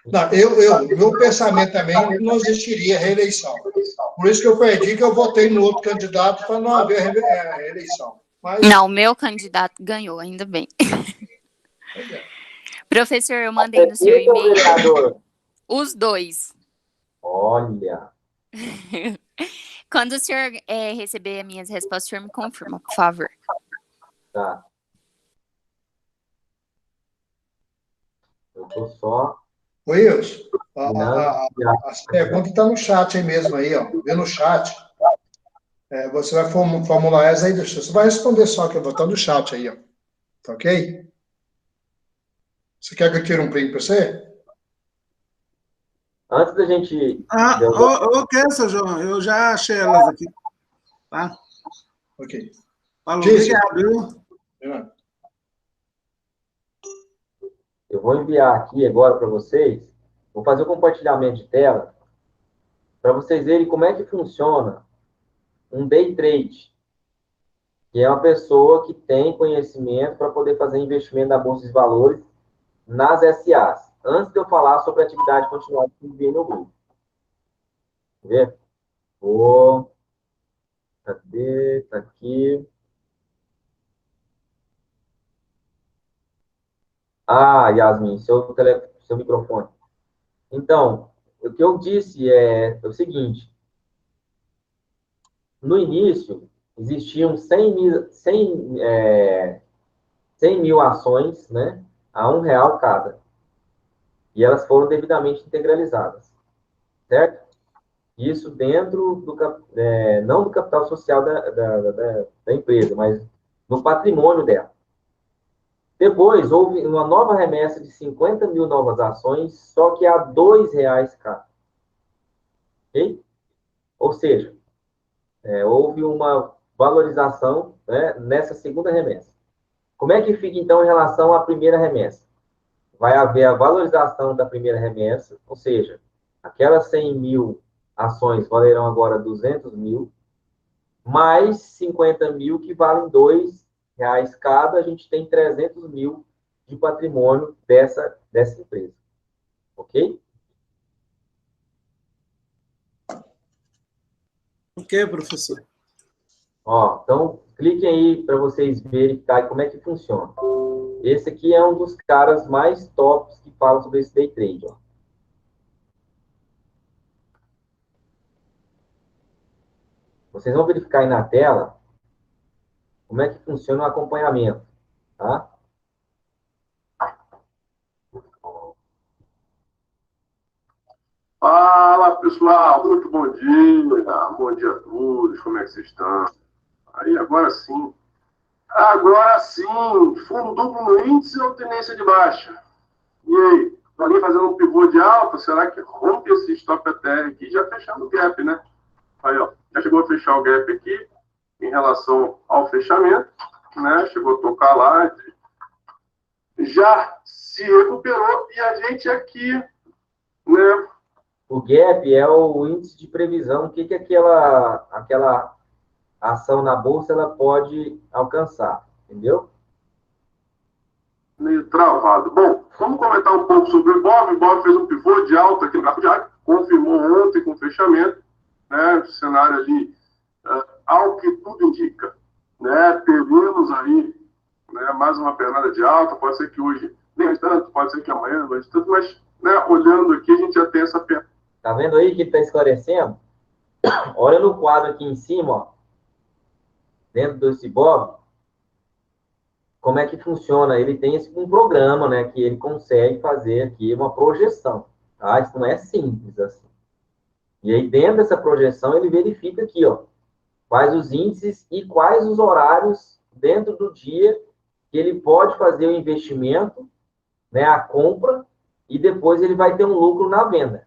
Não, meu pensamento também não existiria reeleição. Por isso que eu perdi, que eu votei no outro candidato para não haver reeleição. Mas, Não, o meu candidato ganhou, ainda bem. Professor, eu mandei no seu e-mail vereador. os 2. Olha, Quando o senhor receber as minhas respostas, o senhor me confirma, por favor. tá. Eu tô só Wilson, terminando. as perguntas estão no chat aí mesmo, aí, ó. Vê no chat. Você vai formular essa aí, você vai responder só, que eu vou estar no chat aí, ó. Tá ok? Você quer que eu tire um print para você? Antes da gente... Ok, seu João, eu já achei elas aqui. Tá? Ok. Falou, Diz. obrigado, viu? Eu vou enviar aqui agora para vocês. Vou fazer o compartilhamento de tela para vocês verem como é que funciona um day trade, que é uma pessoa que tem conhecimento para poder fazer investimento na Bolsa de Valores nas SAs. Antes de eu falar sobre a atividade continuada que enviei no grupo. Quer ver? Cadê? Tá aqui. Ah, Yasmin, seu microfone. Então, o que eu disse é o seguinte. No início, existiam 100 mil ações, né, a R$1 cada. E elas foram devidamente integralizadas. Certo? Isso dentro não do capital social da empresa, mas no patrimônio dela. Depois, houve uma nova remessa de 50 mil novas ações, só que a R$2 cada. Ok? Ou seja, houve uma valorização, né, nessa segunda remessa. Como é que fica, então, em relação à primeira remessa? Vai haver a valorização da primeira remessa, ou seja, aquelas 100 mil ações valerão agora 200 mil, mais 50 mil que valem R$2 cada, a gente tem 300 mil de patrimônio dessa empresa. Ok? Ok, professor. Ó, então, cliquem aí para vocês verificarem como é que funciona. Esse aqui é um dos caras mais tops que falam sobre esse day trade. Ó. Vocês vão verificar aí na tela como é que funciona o acompanhamento. Tá? Fala, pessoal, muito bom dia a todos, como é que vocês estão? Aí, agora sim, fundo duplo no índice ou tendência de baixa? E aí, ali fazendo um pivô de alta, será que rompe esse stop ETR aqui, já fechando o gap, né? Aí, ó, já chegou a fechar o gap aqui, em relação ao fechamento, né? Chegou a tocar lá, já se recuperou, e a gente aqui, né? O gap é o índice de previsão, o que aquela ação na bolsa ela pode alcançar, entendeu? Meio travado. Bom, vamos comentar um pouco sobre o Ibov. O Ibov fez um pivô de alta aqui no gráfico diário, confirmou ontem com o fechamento, né? O cenário ali, ao que tudo indica, né? Teremos aí, né, mais uma pernada de alta, pode ser que hoje nem tanto, pode ser que amanhã não tanto, mas, né, olhando aqui, a gente já tem essa pernada. Tá vendo aí que está esclarecendo? Olha no quadro aqui em cima, ó, dentro do Ibov, como é que funciona? Ele tem um programa, né, que ele consegue fazer aqui uma projeção, tá? Isso não é simples assim. E aí, dentro dessa projeção, ele verifica aqui, ó, quais os índices e quais os horários dentro do dia que ele pode fazer o investimento, né, a compra, e depois ele vai ter um lucro na venda.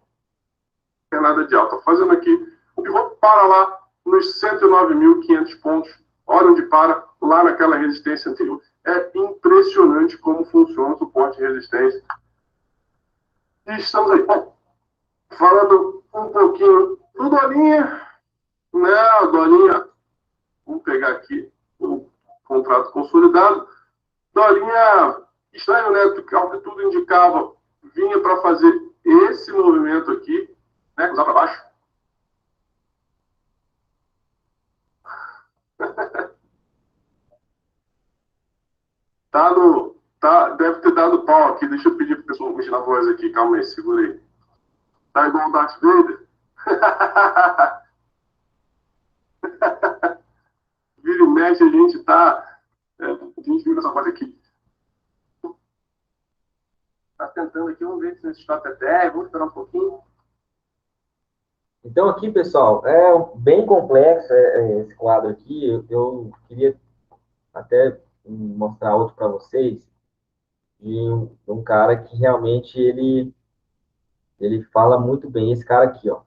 Pernada de alta. Fazendo aqui, o pivô para lá nos 109.500 pontos. Olha onde para, lá naquela resistência anterior. É impressionante como funciona o suporte e resistência. E estamos aí. Bom, falando um pouquinho do Dolinha, né? Dolinha, vamos pegar aqui o contrato consolidado. Dolinha, estranho, né? Ao que tudo indicava, vinha para fazer esse movimento aqui, né? Cruzar para baixo. Deve ter dado pau aqui. Deixa eu pedir para o pessoal mexer na voz aqui. Calma aí, segura aí. Tá igual o Darth Vader? Vira e mexe, a gente tá. A gente vira essa voz aqui. Tá tentando aqui, vamos ver se esse stop é 10. Vamos esperar um pouquinho. Então, aqui, pessoal, é bem complexo esse quadro aqui. Eu queria até mostrar outro para vocês, de um cara que realmente ele fala muito bem. Esse cara aqui, ó.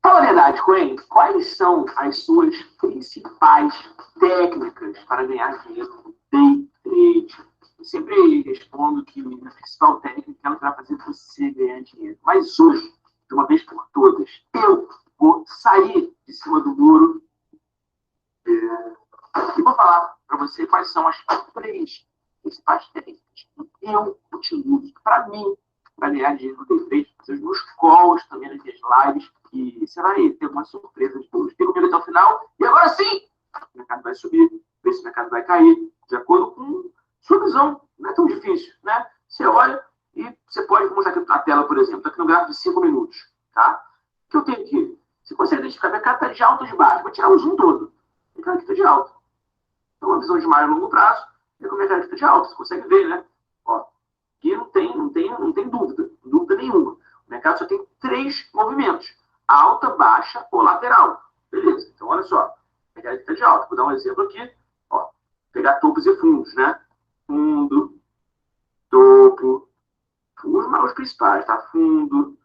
Fala a verdade, Coen. Quais são as suas principais técnicas para ganhar dinheiro no day trade? Eu sempre respondo que a principal técnica é aquela que vai fazer você ganhar dinheiro. Mas hoje, de uma vez por todas, eu vou sair de cima do muro e vou falar para você quais são as três principais técnicas que eu utilizo para mim, para ganhar dinheiro no day trade, fazer os meus calls, também nas minhas lives, e você vai ter uma surpresa de todos. Fica comigo até o final, e agora sim, o mercado vai subir, ver se o mercado vai cair, de acordo com sua visão. Não é tão difícil, né? Você olha e você pode mostrar aqui na tela, por exemplo, aqui no gráfico de 5 minutos, tá? O que eu tenho aqui? Você consegue identificar, o mercado está de alta ou de baixo? Vou tirar o zoom todo. O mercado aqui está de alta. Então, uma visão de mais longo prazo, é que o mercado está de alta. Você consegue ver, né? Ó, aqui não tem dúvida nenhuma. O mercado só tem 3 movimentos: alta, baixa ou lateral. Beleza, então olha só. O mercado está de alta. Vou dar um exemplo aqui. Ó, pegar topos e fundos, né? Fundo, topo, fundos, mas os principais, tá? Fundo,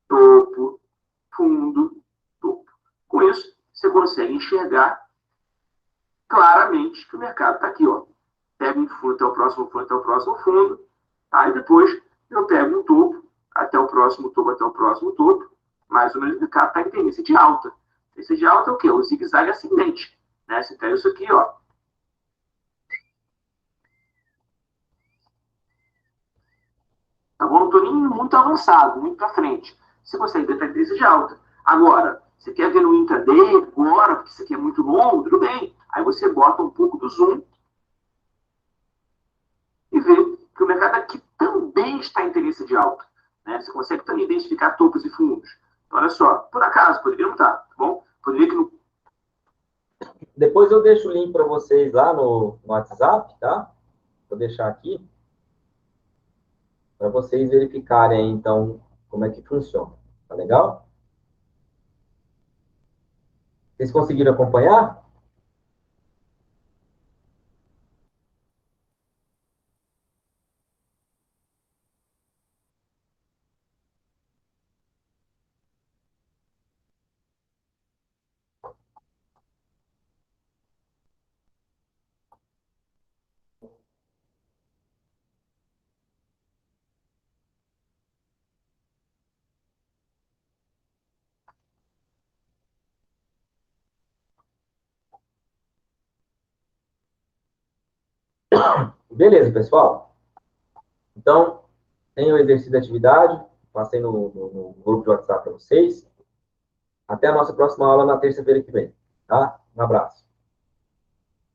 topo, fundo, topo. Com isso, você consegue enxergar claramente que o mercado está aqui, ó. Pego um fundo até o próximo fundo, até o próximo fundo, tá? E depois eu pego um topo, até o próximo topo, até o próximo topo. Mais ou menos o mercado está em tendência de alta. Tendência de alta é o quê? O zigue-zague ascendente, né? Você pega isso aqui, ó. Tá bom? Não estou nem muito avançado, muito para frente. Você consegue ver a tendência de alta. Agora, você quer ver no intraday agora, porque isso aqui é muito longo, tudo bem. Aí você bota um pouco do zoom e vê que o mercado aqui também está em tendência de alta, né? Você consegue também identificar topos e fundos. Então, olha só, por acaso, poderia não estar, tá bom? Poderia que no... Depois eu deixo o link para vocês lá no WhatsApp, tá? Vou deixar aqui para vocês verificarem, então, como é que funciona. Tá legal? Vocês conseguiram acompanhar? Beleza, pessoal? Então, tem o exercício de atividade, passei no grupo de WhatsApp para vocês. Até a nossa próxima aula na terça-feira que vem, tá? Um abraço.